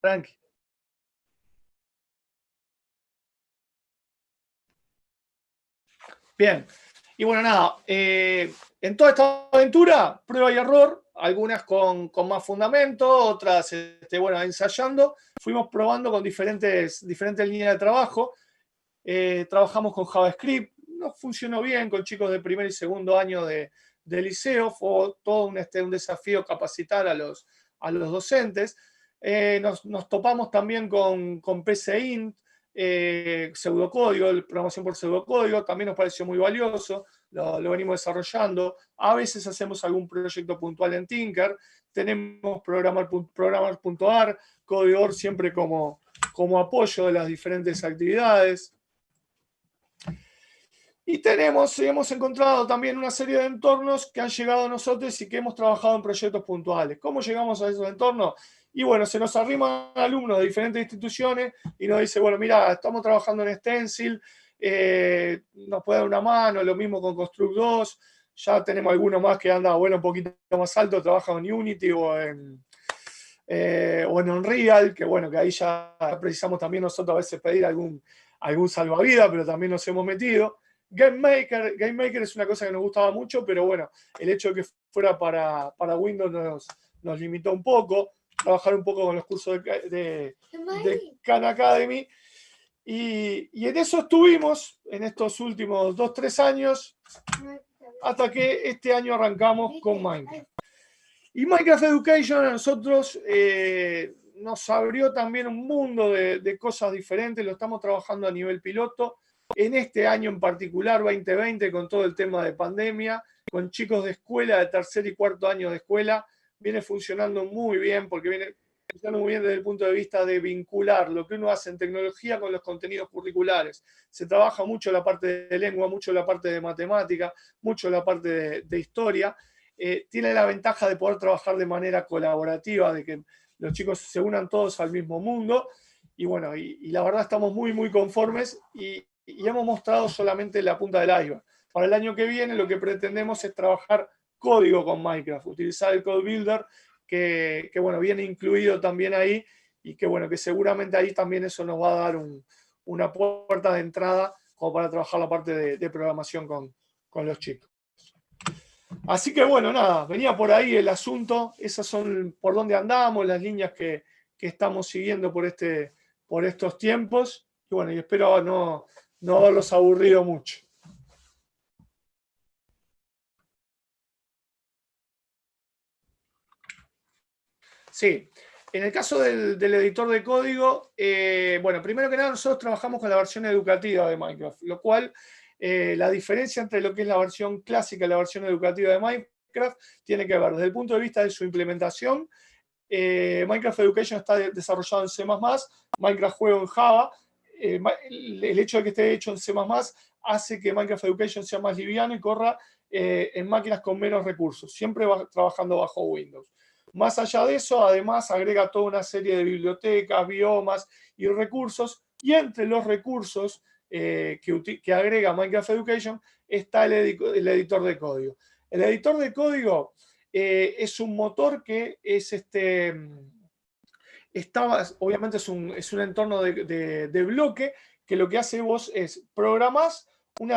Tranqui. Bien. Y bueno, nada, en toda esta aventura, prueba y error, algunas con más fundamento, otras, bueno, ensayando, fuimos probando con diferentes líneas de trabajo. Trabajamos con JavaScript, nos funcionó bien con chicos de primer y segundo año de liceo, fue todo un desafío capacitar a los docentes. Nos topamos también con PCInt, pseudocódigo, programación por pseudocódigo, también nos pareció muy valioso, lo venimos desarrollando. A veces hacemos algún proyecto puntual en Tinker, tenemos programar.ar, Código siempre como apoyo de las diferentes actividades. Y hemos encontrado también una serie de entornos que han llegado a nosotros y que hemos trabajado en proyectos puntuales. ¿Cómo llegamos a esos entornos? Y bueno, se nos arriman alumnos de diferentes instituciones y nos dice, bueno, mira, estamos trabajando en Stencil, nos puede dar una mano, lo mismo con Construct 2, ya tenemos algunos más que anda, bueno, un poquito más alto, trabajan en Unity o en Unreal, que bueno, que ahí ya precisamos también nosotros a veces pedir algún salvavidas, pero también nos hemos metido. GameMaker es una cosa que nos gustaba mucho, pero bueno, el hecho de que fuera para Windows nos limitó un poco. Trabajar un poco con los cursos de Khan Academy. Y en eso estuvimos en estos últimos 2-3 años, hasta que este año arrancamos con Minecraft. Y Minecraft Education a nosotros nos abrió también un mundo de cosas diferentes, lo estamos trabajando a nivel piloto. En este año en particular, 2020, con todo el tema de pandemia, con chicos de escuela, de tercer y cuarto año de escuela, viene funcionando muy bien, porque viene funcionando muy bien desde el punto de vista de vincular lo que uno hace en tecnología con los contenidos curriculares. Se trabaja mucho la parte de lengua, mucho la parte de matemática, mucho la parte de historia. Tiene la ventaja de poder trabajar de manera colaborativa, de que los chicos se unan todos al mismo mundo. Y bueno, y la verdad estamos muy, muy conformes y hemos mostrado solamente la punta del iceberg. Para el año que viene lo que pretendemos es trabajar código con Minecraft, utilizar el Code Builder que bueno, viene incluido también ahí y que bueno, que seguramente ahí también eso nos va a dar una puerta de entrada como para trabajar la parte de programación con los chicos. Así que bueno, nada, venía por ahí el asunto, esas son por donde andamos, las líneas que estamos siguiendo por estos tiempos, y bueno, y espero no haberlos aburrido mucho. Sí, en el caso del editor de código, bueno, primero que nada nosotros trabajamos con la versión educativa de Minecraft, lo cual la diferencia entre lo que es la versión clásica y la versión educativa de Minecraft tiene que ver desde el punto de vista de su implementación. Minecraft Education está desarrollado en C++, Minecraft Juego en Java. El hecho de que esté hecho en C++ hace que Minecraft Education sea más liviano y corra en máquinas con menos recursos, siempre va trabajando bajo Windows. Más allá de eso, además agrega toda una serie de bibliotecas, biomas y recursos, y entre los recursos que agrega Minecraft Education está el editor de código. El editor de código es un motor que es obviamente es un entorno de bloque que lo que hace vos es programás un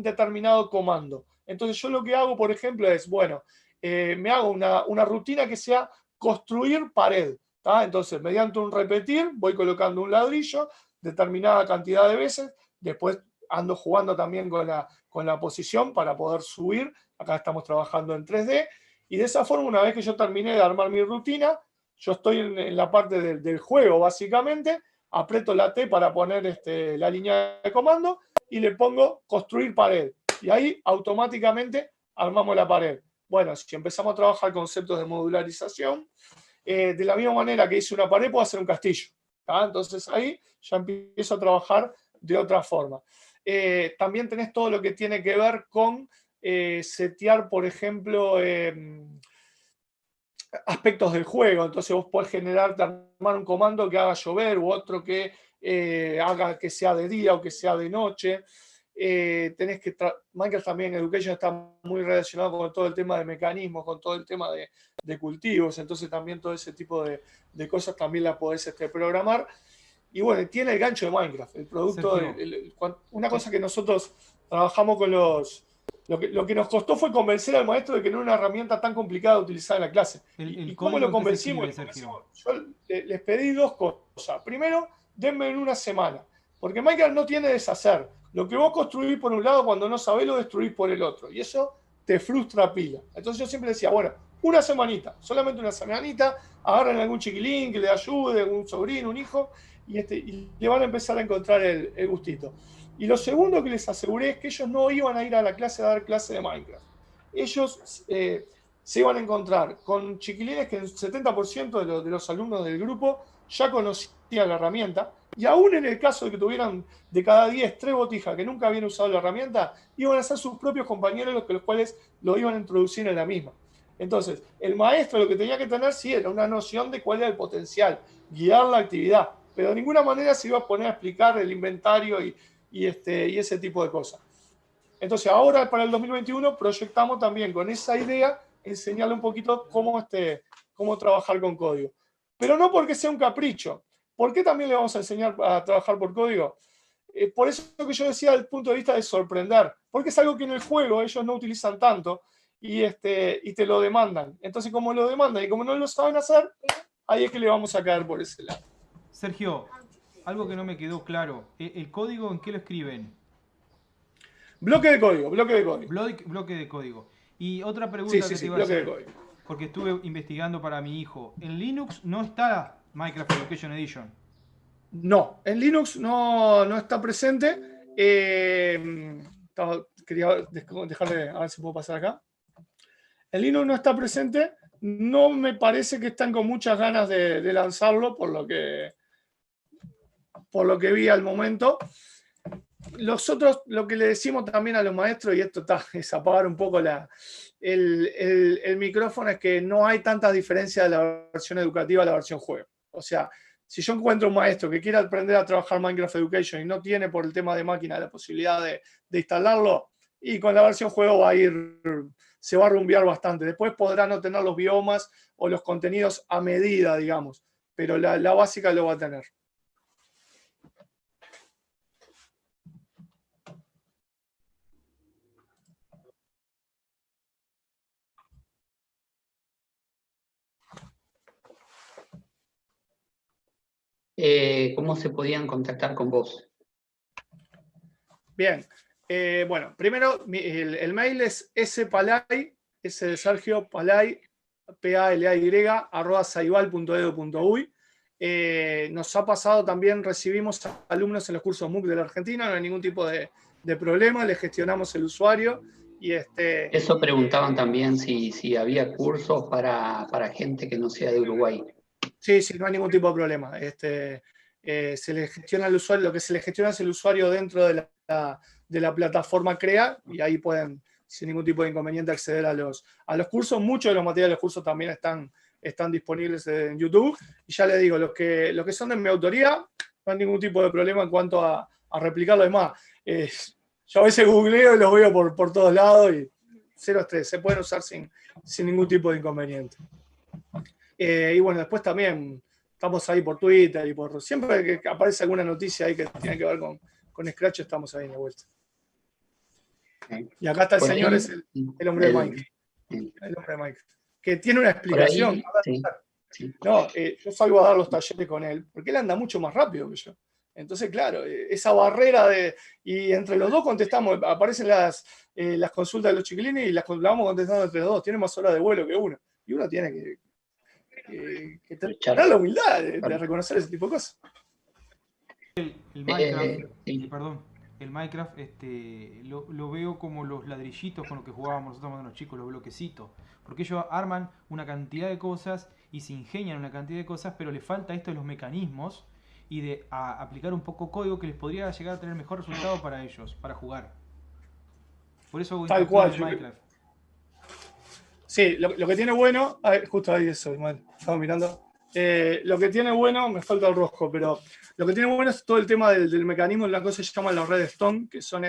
determinado comando. Entonces yo lo que hago, por ejemplo, es, bueno, me hago una rutina que sea construir pared. ¿tá? Entonces, mediante un repetir, voy colocando un ladrillo determinada cantidad de veces, después ando jugando también con la posición para poder subir. Acá estamos trabajando en 3D, y de esa forma, una vez que yo terminé de armar mi rutina, yo estoy en la parte del juego, básicamente, aprieto la T para poner la línea de comando y le pongo construir pared. Y ahí automáticamente armamos la pared. Bueno, si empezamos a trabajar conceptos de modularización, de la misma manera que hice una pared, puedo hacer un castillo. ¿tá? Entonces ahí ya empiezo a trabajar de otra forma. También tenés todo lo que tiene que ver con setear, por ejemplo, aspectos del juego. Entonces vos podés armar un comando que haga llover u otro que haga que sea de día o que sea de noche. Minecraft también, Education, está muy relacionado con todo el tema de mecanismos, con todo el tema de cultivos, entonces también todo ese tipo de cosas también las podés programar. Y bueno, tiene el gancho de Minecraft, el producto. Una cosa que nosotros trabajamos con lo que nos costó fue convencer al maestro de que no era una herramienta tan complicada de utilizar en la clase. ¿Y cómo lo convencimos? Yo les pedí dos cosas. Primero, denme en una semana, porque Minecraft no tiene deshacer. Lo que vos construís por un lado, cuando no sabés, lo destruís por el otro. Y eso te frustra pila. Entonces yo siempre decía, bueno, una semanita, solamente una semanita, agarren a algún chiquilín que le ayude, un sobrino, un hijo, y le van a empezar a encontrar el gustito. Y lo segundo que les aseguré es que ellos no iban a ir a la clase a dar clase de Minecraft. Ellos se iban a encontrar con chiquilines que el 70% de los alumnos del grupo ya conocían la herramienta, y aún en el caso de que tuvieran de cada 10, 3 botijas que nunca habían usado la herramienta, iban a ser sus propios compañeros los cuales lo iban a introducir en la misma. Entonces, el maestro lo que tenía que tener sí era una noción de cuál era el potencial, guiar la actividad, pero de ninguna manera se iba a poner a explicar el inventario y ese tipo de cosas. Entonces, ahora para el 2021 proyectamos también con esa idea enseñarle un poquito cómo trabajar con código. Pero no porque sea un capricho. ¿Por qué también le vamos a enseñar a trabajar por código? Por eso que yo decía desde el punto de vista de sorprender, porque es algo que en el juego ellos no utilizan tanto y te lo demandan. Entonces, como lo demandan y como no lo saben hacer, ahí es que le vamos a caer por ese lado. Sergio, algo que no me quedó claro. ¿El código en qué lo escriben? Bloque de código, bloque de código. Bloque de código. Y otra pregunta que te iba a bloque hacer, de código. porque estuve investigando para mi hijo. En Linux no está Minecraft Education Edition. No, en Linux no está presente. Quería dejarle, a ver si puedo pasar acá. En Linux no está presente. No me parece que están con muchas ganas de lanzarlo, por lo que vi al momento. Nosotros lo que le decimos también a los maestros, y esto es apagar un poco el micrófono, es que no hay tantas diferencias de la versión educativa a la versión juego. O sea, si yo encuentro un maestro que quiere aprender a trabajar Minecraft Education y no tiene por el tema de máquina la posibilidad de instalarlo, y con la versión juego se va a rumbear bastante. Después podrá no tener los biomas o los contenidos a medida, digamos, pero la básica lo va a tener. ¿Cómo se podían contactar con vos? Bien, bueno, primero el mail es spalay, S de Sergio, Palay, PALAY, @saibal.edu.uy. Nos ha pasado también, recibimos alumnos en los cursos MOOC de la Argentina, no hay ningún tipo de problema, les gestionamos el usuario. Eso preguntaban también si había cursos para gente que no sea de Uruguay. Sí, no hay ningún tipo de problema. Se le gestiona al usuario, lo que se le gestiona es el usuario dentro de la plataforma CREA, y ahí pueden, sin ningún tipo de inconveniente, acceder a los cursos. Muchos de los materiales de los cursos también están disponibles en YouTube. Y ya les digo, los que son de mi autoría, no hay ningún tipo de problema en cuanto a replicarlo. Además, yo a veces googleo y los veo por todos lados y cero estrés, se pueden usar sin ningún tipo de inconveniente. Y bueno, después también estamos ahí por Twitter y siempre que aparece alguna noticia ahí que tiene que ver con Scratch, estamos ahí de vuelta. Y acá está el señor, es el hombre de Minecraft. El hombre de Minecraft. Que tiene una explicación. Ahí, sí. No, yo salgo a dar los talleres con él, porque él anda mucho más rápido que yo. Entonces, claro, esa barrera y entre los dos contestamos, aparecen las consultas de los chiquilines y las vamos contestando entre los dos. Tiene más horas de vuelo que uno. Y uno tiene que tener la humildad de reconocer ese tipo de cosas. El Minecraft, lo veo como los ladrillitos con los que jugábamos nosotros cuando éramos chicos, los bloquecitos. Porque ellos arman una cantidad de cosas y se ingenian una cantidad de cosas, pero les falta esto de los mecanismos y de aplicar un poco código que les podría llegar a tener mejor resultado para ellos, para jugar. Por eso tal cual, Minecraft. Sí, lo que tiene bueno, justo ahí eso, estaba mirando, Lo que tiene bueno, me falta el rojo, pero lo que tiene bueno es todo el tema del mecanismo, una cosa se llama los Redstone, que son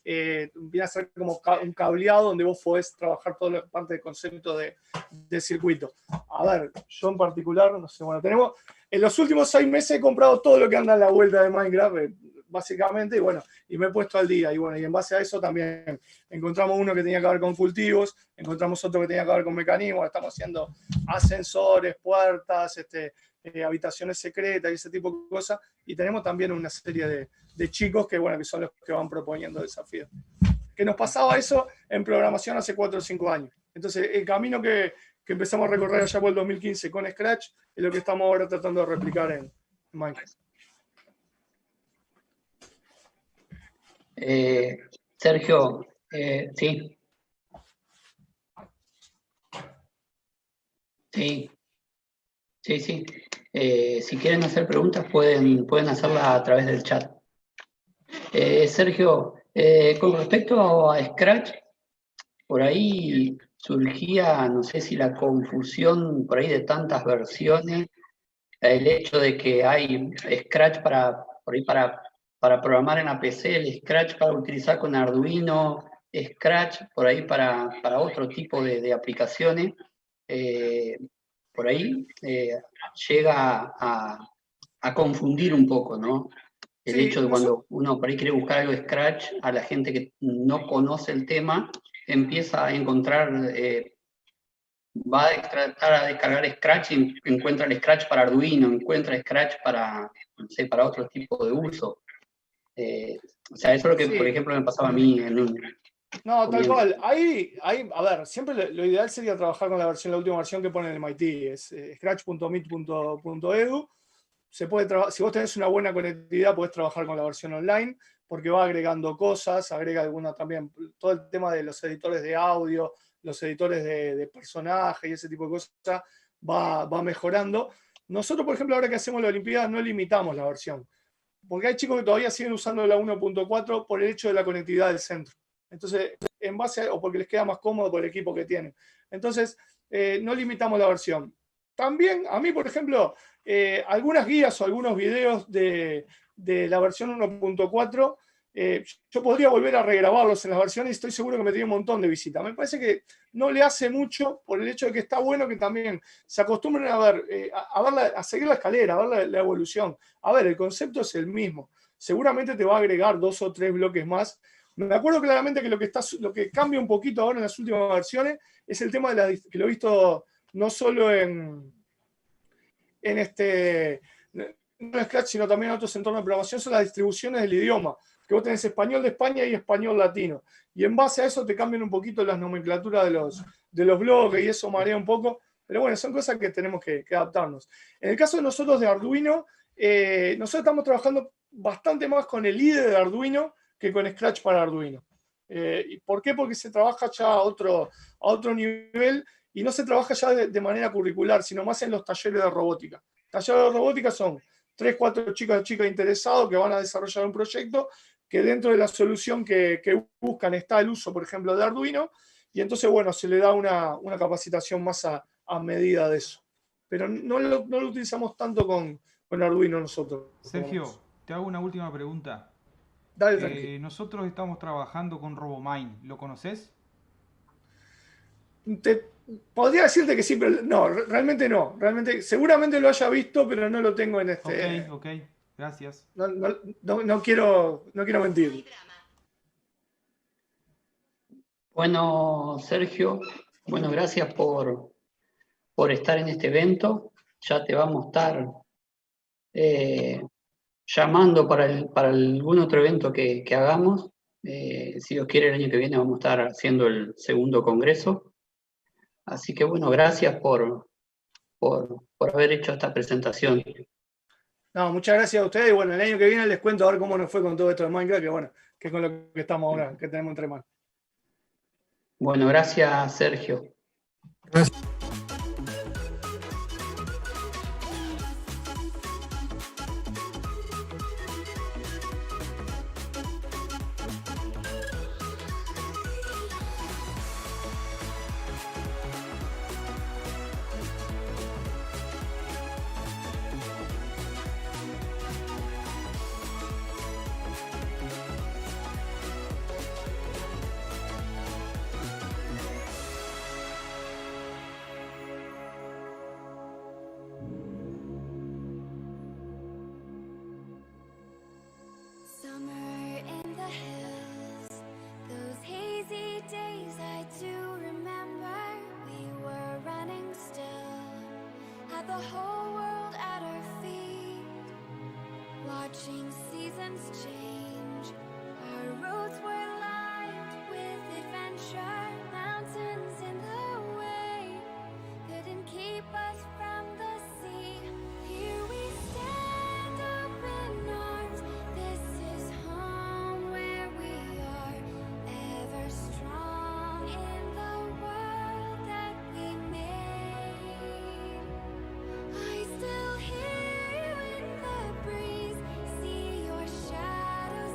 viene a ser como un cableado donde vos podés trabajar toda la parte del concepto de circuito. A ver, yo en particular, no sé, bueno, en los últimos 6 meses he comprado todo lo que anda en la vuelta de Minecraft, básicamente, y bueno, y me he puesto al día, y bueno, y en base a eso también encontramos uno que tenía que ver con cultivos, encontramos otro que tenía que ver con mecanismos, estamos haciendo ascensores, puertas, habitaciones secretas y ese tipo de cosas, y tenemos también una serie de chicos que, bueno, que son los que van proponiendo desafíos. Que nos pasaba eso en programación hace 4 o 5 años. Entonces, el camino que empezamos a recorrer allá por el 2015 con Scratch es lo que estamos ahora tratando de replicar en Minecraft. Sergio, sí. Sí, sí, sí. Si quieren hacer preguntas, pueden hacerlas a través del chat. Sergio, con respecto a Scratch, por ahí surgía, no sé si la confusión por ahí de tantas versiones, el hecho de que hay Scratch para programar en la PC, el Scratch para utilizar con Arduino, Scratch por ahí para otro tipo de aplicaciones. Por ahí llega a confundir un poco, ¿no? El hecho de cuando uno por ahí quiere buscar algo de Scratch, a la gente que no conoce el tema, empieza a encontrar, va a tratar a descargar Scratch y encuentra el Scratch para Arduino, encuentra Scratch para, no sé, para otro tipo de uso. O sea, eso es lo que, por ejemplo, me pasaba a mí en un... No, tal cual. Ahí, a ver, siempre lo ideal sería trabajar con la última versión que pone el MIT, es scratch.mit.edu. Si vos tenés una buena conectividad, podés trabajar con la versión online, porque va agregando cosas, agrega alguna también, todo el tema de los editores de audio, los editores de personajes y ese tipo de cosas, va mejorando. Nosotros, por ejemplo, ahora que hacemos la Olimpiada, no limitamos la versión, porque hay chicos que todavía siguen usando la 1.4 por el hecho de la conectividad del centro. Entonces, en base o porque les queda más cómodo por el equipo que tienen. Entonces, no limitamos la versión. También, a mí, por ejemplo, algunas guías o algunos videos de la versión 1.4, yo podría volver a regrabarlos en las versiones y estoy seguro que me tiene un montón de visitas. Me parece que no le hace mucho por el hecho de que está bueno que también se acostumbren a ver, a seguir la escalera, a ver la evolución. A ver, el concepto es el mismo. Seguramente te va a agregar 2 o 3 bloques más. Me acuerdo claramente que lo que cambia un poquito ahora en las últimas versiones es el tema que lo he visto no solo no en Scratch, sino también en otros entornos de programación, son las distribuciones del idioma. Que vos tenés español de España y español latino. Y en base a eso te cambian un poquito las nomenclaturas de los bloques y eso marea un poco. Pero bueno, son cosas que tenemos que adaptarnos. En el caso de nosotros de Arduino, nosotros estamos trabajando bastante más con el IDE de Arduino que con Scratch para Arduino. ¿Por qué? Porque se trabaja ya a otro nivel y no se trabaja ya de manera curricular, sino más en los talleres de robótica. Talleres de robótica son 3, 4 chicas interesados que van a desarrollar un proyecto que dentro de la solución que buscan está el uso, por ejemplo, de Arduino, y entonces, bueno, se le da una capacitación más a medida de eso. Pero no lo utilizamos tanto con Arduino nosotros. Sergio, te hago una última pregunta. Dale, nosotros estamos trabajando con RoboMine, ¿lo conoces? Podría decirte que sí, pero no, realmente no. Realmente, seguramente lo haya visto, pero no lo tengo en este. Ok, gracias. No quiero mentir. Bueno, Sergio, bueno, gracias por estar en este evento. Ya te vamos a estar llamando para algún otro evento que hagamos. Si Dios quiere, el año que viene vamos a estar haciendo el segundo congreso. Así que bueno, gracias por haber hecho esta presentación. No, muchas gracias a ustedes. Y bueno, el año que viene les cuento a ver cómo nos fue con todo esto de Minecraft, que bueno, que con lo que estamos ahora, que tenemos entre manos. Bueno, gracias, Sergio. Gracias. the whole world at our feet, watching seasons change. Our roads were lined with adventure, mountains in the way couldn't keep us from the sea. Here we stand, open arms. This is home where we are, ever strong in the world that we made. I still hear you in the breeze, see your shadow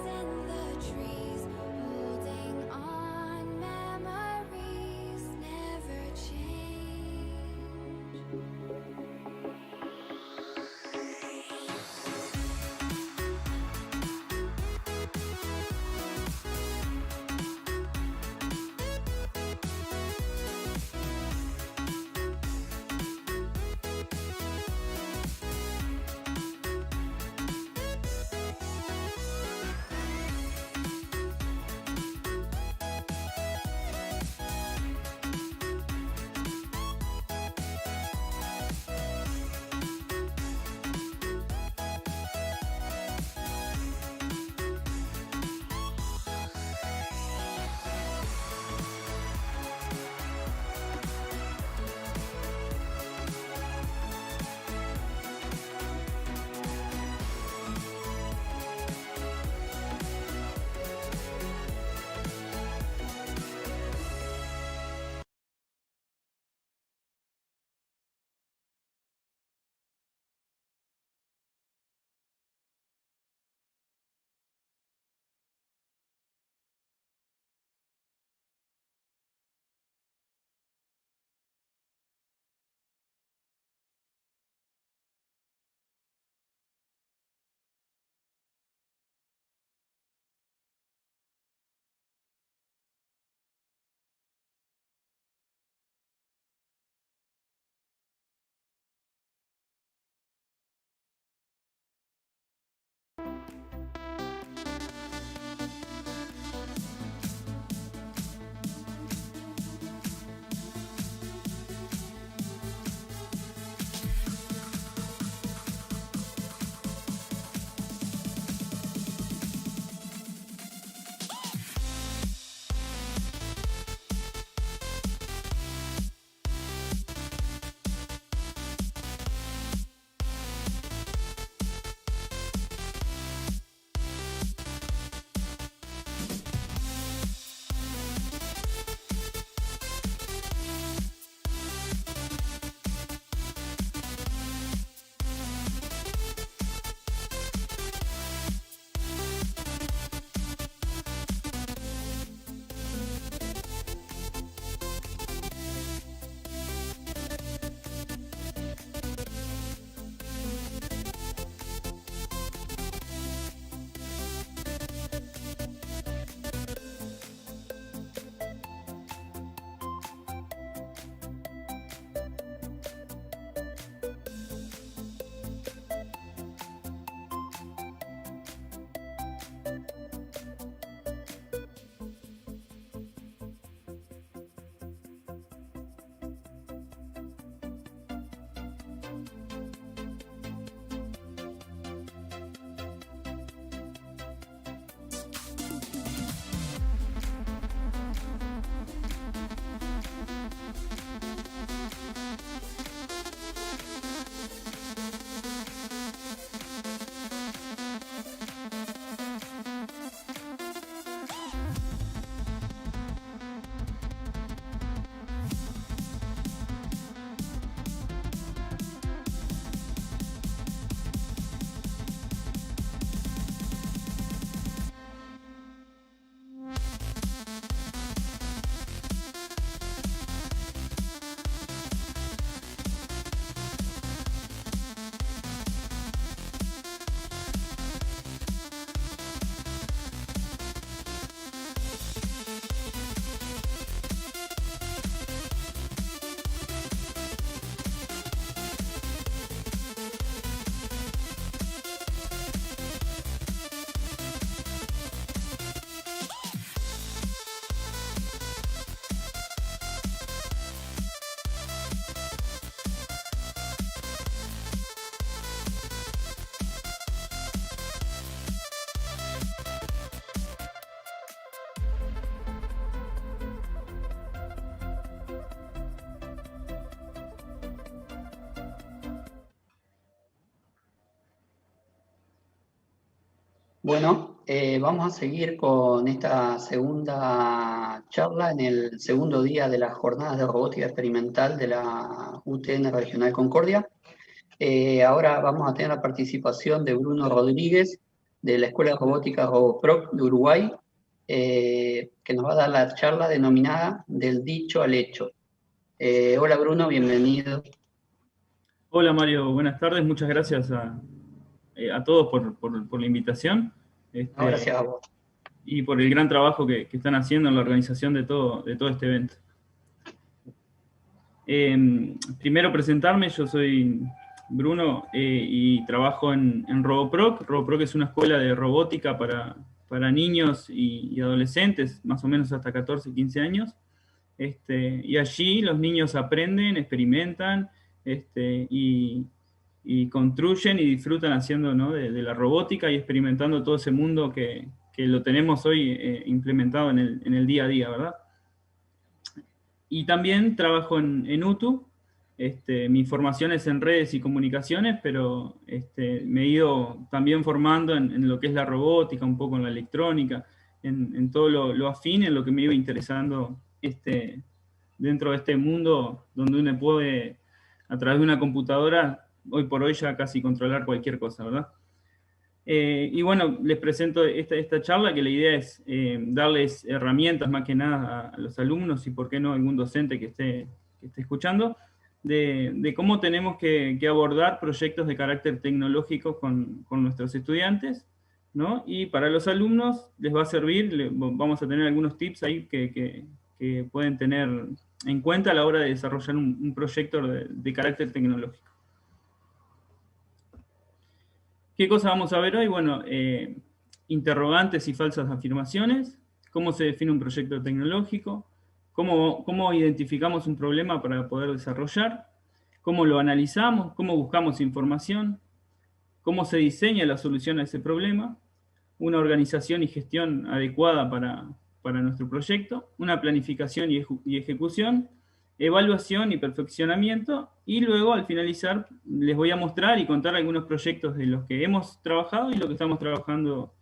Bueno, vamos a seguir con esta segunda charla en el segundo día de las jornadas de robótica experimental de la UTN Regional Concordia. Ahora vamos a tener la participación de Bruno Rodríguez de la Escuela de Robótica RoboProc de Uruguay, que nos va a dar la charla denominada Del dicho al hecho. Hola Bruno, bienvenido. Hola Mario, buenas tardes, muchas gracias a todos por la invitación Gracias a vos. y por el gran trabajo que están haciendo en la organización de todo este evento. Primero presentarme, yo soy Bruno y trabajo en RoboProc. RoboProc es una escuela de robótica para niños y adolescentes, más o menos hasta 14, 15 años. Y allí los niños aprenden, experimentan, y construyen y disfrutan haciendo, ¿no?, de la robótica y experimentando todo ese mundo que lo tenemos hoy implementado en el día a día, ¿verdad? Y también trabajo en UTU. Mi formación es en redes y comunicaciones, pero me he ido también formando en lo que es la robótica, un poco en la electrónica, en todo lo afín, en lo que me iba interesando dentro de este mundo donde uno puede, a través de una computadora, hoy por hoy ya casi controlar cualquier cosa, ¿verdad? Y bueno, les presento esta charla, que la idea es darles herramientas más que nada a los alumnos y por qué no algún docente que esté escuchando, de cómo tenemos que abordar proyectos de carácter tecnológico con nuestros estudiantes, ¿no? Y para los alumnos les va a servir, vamos a tener algunos tips ahí que pueden tener en cuenta a la hora de desarrollar un proyecto de carácter tecnológico. ¿Qué cosa vamos a ver hoy? Bueno, interrogantes y falsas afirmaciones, cómo se define un proyecto tecnológico, cómo identificamos un problema para poder desarrollar, cómo lo analizamos, cómo buscamos información, cómo se diseña la solución a ese problema, una organización y gestión adecuada para nuestro proyecto, una planificación y ejecución, evaluación y perfeccionamiento, y luego al finalizar les voy a mostrar y contar algunos proyectos de los que hemos trabajado y lo que estamos trabajando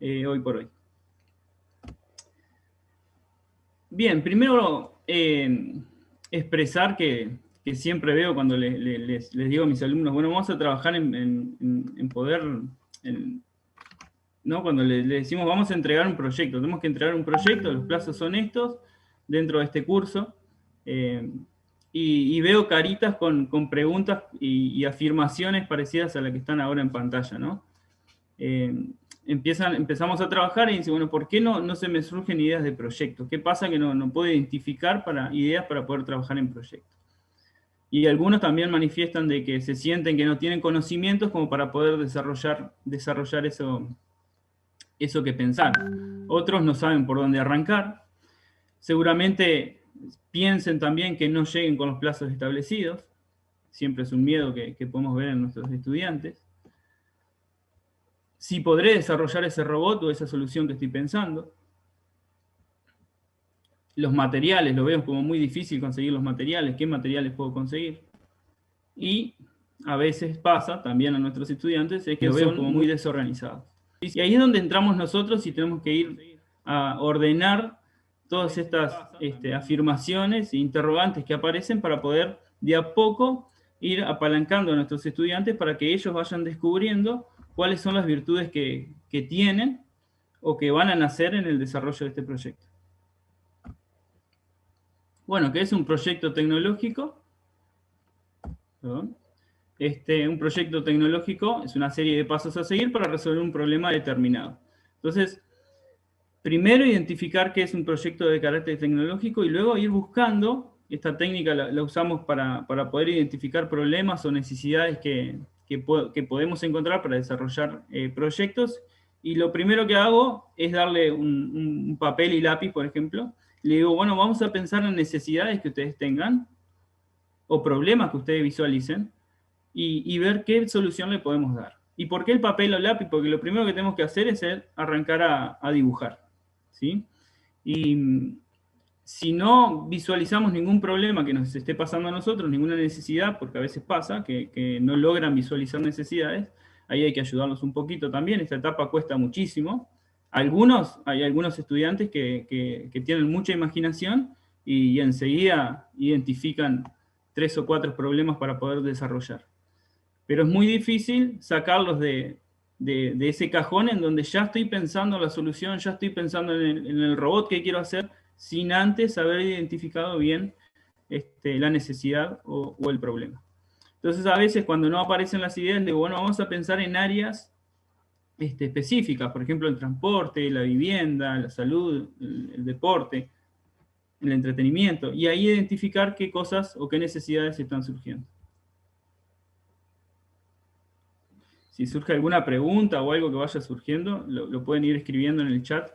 hoy por hoy. Bien, primero expresar que siempre veo cuando les digo a mis alumnos, bueno, vamos a trabajar en poder, ¿no? Cuando les decimos vamos a entregar un proyecto, tenemos que entregar un proyecto, los plazos son estos, dentro de este curso, y veo caritas con preguntas y afirmaciones parecidas a las que están ahora en pantalla, ¿no? Empezamos a trabajar y dicen, bueno, ¿por qué no se me surgen ideas de proyectos? ¿Qué pasa que no puedo identificar ideas para poder trabajar en proyectos? Y algunos también manifiestan de que se sienten que no tienen conocimientos como para poder desarrollar eso que pensar. Otros no saben por dónde arrancar. Seguramente piensen también que no lleguen con los plazos establecidos. Siempre es un miedo que podemos ver en nuestros estudiantes. Si podré desarrollar ese robot o esa solución que estoy pensando. Los materiales, lo veo como muy difícil conseguir los materiales. ¿Qué materiales puedo conseguir? Y a veces pasa, también a nuestros estudiantes, es que lo veo como muy desorganizados. Y ahí es donde entramos nosotros y tenemos que ir a ordenar todas estas afirmaciones e interrogantes que aparecen para poder de a poco ir apalancando a nuestros estudiantes para que ellos vayan descubriendo cuáles son las virtudes que tienen o que van a nacer en el desarrollo de este proyecto. Bueno, ¿qué es un proyecto tecnológico? Perdón. Un proyecto tecnológico es una serie de pasos a seguir para resolver un problema determinado. Entonces, primero identificar qué es un proyecto de carácter tecnológico y luego ir buscando, esta técnica la usamos para poder identificar problemas o necesidades que podemos encontrar para desarrollar proyectos. Y lo primero que hago es darle un papel y lápiz, por ejemplo. Le digo, bueno, vamos a pensar en necesidades que ustedes tengan o problemas que ustedes visualicen y ver qué solución le podemos dar. ¿Y por qué el papel o lápiz? Porque lo primero que tenemos que hacer es arrancar a dibujar, ¿sí? Y si no visualizamos ningún problema que nos esté pasando a nosotros, ninguna necesidad, porque a veces pasa que no logran visualizar necesidades, ahí hay que ayudarlos un poquito también. Esta etapa cuesta muchísimo. Hay algunos estudiantes que tienen mucha imaginación y enseguida identifican 3 o 4 problemas para poder desarrollar. Pero es muy difícil sacarlos de ese cajón en donde ya estoy pensando en la solución, ya estoy pensando en el robot que quiero hacer, sin antes haber identificado bien la necesidad o el problema. Entonces, a veces cuando no aparecen las ideas, digo, bueno, vamos a pensar en áreas específicas, por ejemplo, el transporte, la vivienda, la salud, el deporte, el entretenimiento, y ahí identificar qué cosas o qué necesidades están surgiendo. Si surge alguna pregunta o algo que vaya surgiendo, lo pueden ir escribiendo en el chat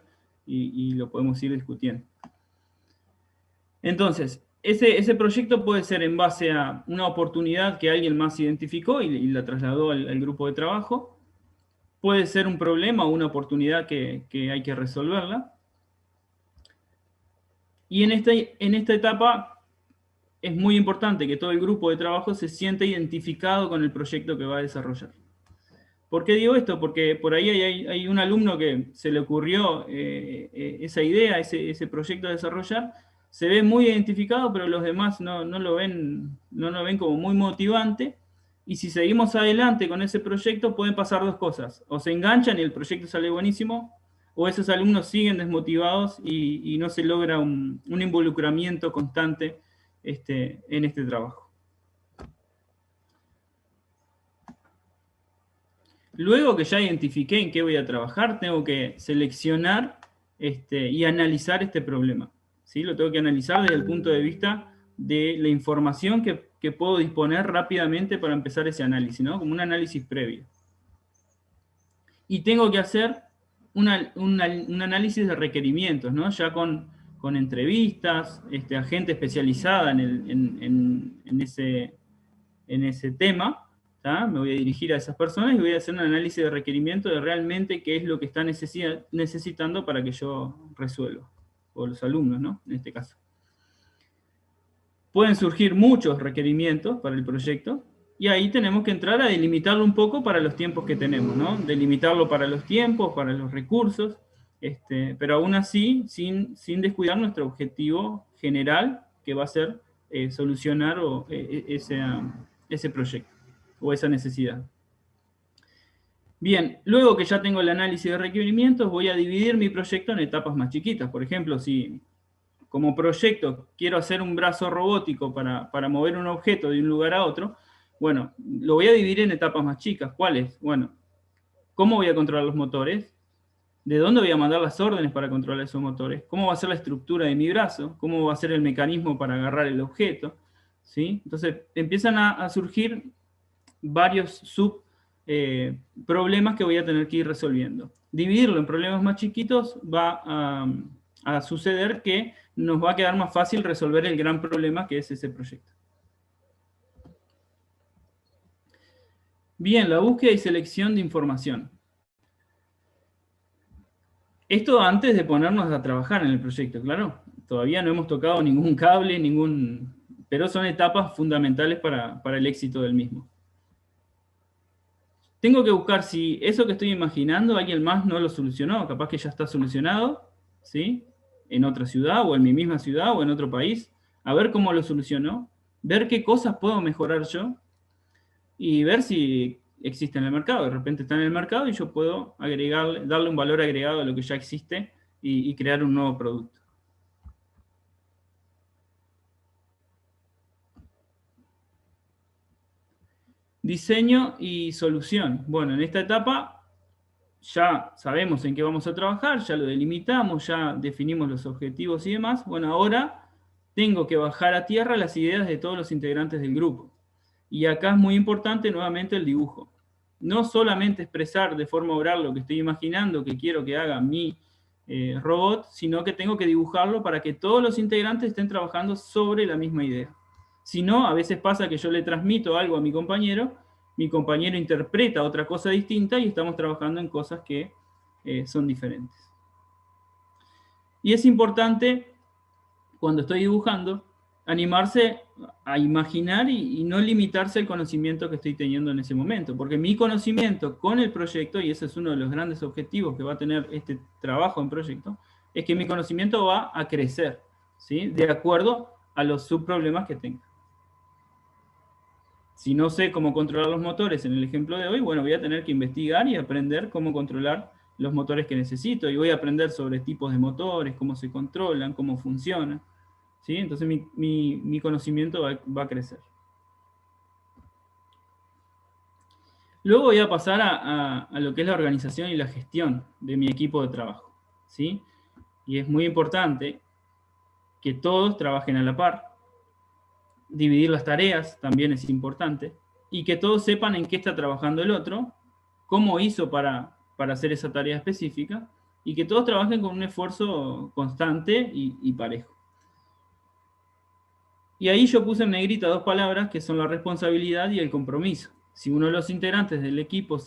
y lo podemos ir discutiendo. Entonces, ese proyecto puede ser en base a una oportunidad que alguien más identificó y la trasladó al grupo de trabajo. Puede ser un problema o una oportunidad que hay que resolverla. Y en esta etapa es muy importante que todo el grupo de trabajo se sienta identificado con el proyecto que va a desarrollar. ¿Por qué digo esto? Porque por ahí hay un alumno que se le ocurrió esa idea, ese proyecto a desarrollar, se ve muy identificado, pero los demás no lo ven como muy motivante, y si seguimos adelante con ese proyecto pueden pasar dos cosas: o se enganchan y el proyecto sale buenísimo, o esos alumnos siguen desmotivados y no se logra un involucramiento constante en este trabajo. Luego que ya identifiqué en qué voy a trabajar, tengo que seleccionar y analizar este problema, ¿sí? Lo tengo que analizar desde el punto de vista de la información que puedo disponer rápidamente para empezar ese análisis, ¿no? Como un análisis previo. Y tengo que hacer un análisis de requerimientos, ¿no? Ya con entrevistas, a gente especializada en ese tema. Me voy a dirigir a esas personas y voy a hacer un análisis de requerimiento de realmente qué es lo que están necesitando para que yo resuelva, o los alumnos, ¿no? En este caso. Pueden surgir muchos requerimientos para el proyecto, y ahí tenemos que entrar a delimitarlo un poco para los tiempos que tenemos, ¿no? Delimitarlo para los tiempos, para los recursos, pero aún así, sin descuidar nuestro objetivo general, que va a ser solucionar ese proyecto o esa necesidad. Bien, luego que ya tengo el análisis de requerimientos, voy a dividir mi proyecto en etapas más chiquitas. Por ejemplo, si como proyecto quiero hacer un brazo robótico para mover un objeto de un lugar a otro, bueno, lo voy a dividir en etapas más chicas. ¿Cuáles? Bueno, ¿cómo voy a controlar los motores? ¿De dónde voy a mandar las órdenes para controlar esos motores? ¿Cómo va a ser la estructura de mi brazo? ¿Cómo va a ser el mecanismo para agarrar el objeto? ¿Sí? Entonces, empiezan a surgir varios problemas que voy a tener que ir resolviendo. Dividirlo en problemas más chiquitos va a suceder que nos va a quedar más fácil resolver el gran problema que es ese proyecto. Bien, la búsqueda y selección de información. Esto antes de ponernos a trabajar en el proyecto, claro. Todavía no hemos tocado ningún cable, pero son etapas fundamentales para el éxito del mismo. Tengo que buscar si eso que estoy imaginando alguien más no lo solucionó, capaz que ya está solucionado, ¿sí? En otra ciudad, o en mi misma ciudad, o en otro país, a ver cómo lo solucionó, ver qué cosas puedo mejorar yo, y ver si existe en el mercado. De repente está en el mercado y yo puedo darle un valor agregado a lo que ya existe y crear un nuevo producto. Diseño y solución. Bueno, en esta etapa ya sabemos en qué vamos a trabajar, ya lo delimitamos, ya definimos los objetivos y demás. Bueno, ahora tengo que bajar a tierra las ideas de todos los integrantes del grupo. Y acá es muy importante nuevamente el dibujo. No solamente expresar de forma oral lo que estoy imaginando, que quiero que haga mi robot, sino que tengo que dibujarlo para que todos los integrantes estén trabajando sobre la misma idea. Si no, a veces pasa que yo le transmito algo a mi compañero interpreta otra cosa distinta y estamos trabajando en cosas que son diferentes. Y es importante, cuando estoy dibujando, animarse a imaginar y no limitarse al conocimiento que estoy teniendo en ese momento, porque mi conocimiento con el proyecto, y ese es uno de los grandes objetivos que va a tener este trabajo en proyecto, es que mi conocimiento va a crecer, ¿sí? De acuerdo a los subproblemas que tenga. Si no sé cómo controlar los motores en el ejemplo de hoy, bueno, voy a tener que investigar y aprender cómo controlar los motores que necesito, y voy a aprender sobre tipos de motores, cómo se controlan, cómo funcionan, ¿sí? Entonces mi conocimiento va a crecer. Luego voy a pasar a lo que es la organización y la gestión de mi equipo de trabajo, ¿sí? Y es muy importante que todos trabajen a la par. Dividir las tareas también es importante. Y que todos sepan en qué está trabajando el otro, cómo hizo para hacer esa tarea específica, y que todos trabajen con un esfuerzo constante y parejo. Y ahí yo puse en negrita dos palabras que son la responsabilidad y el compromiso. Si uno de los integrantes del equipo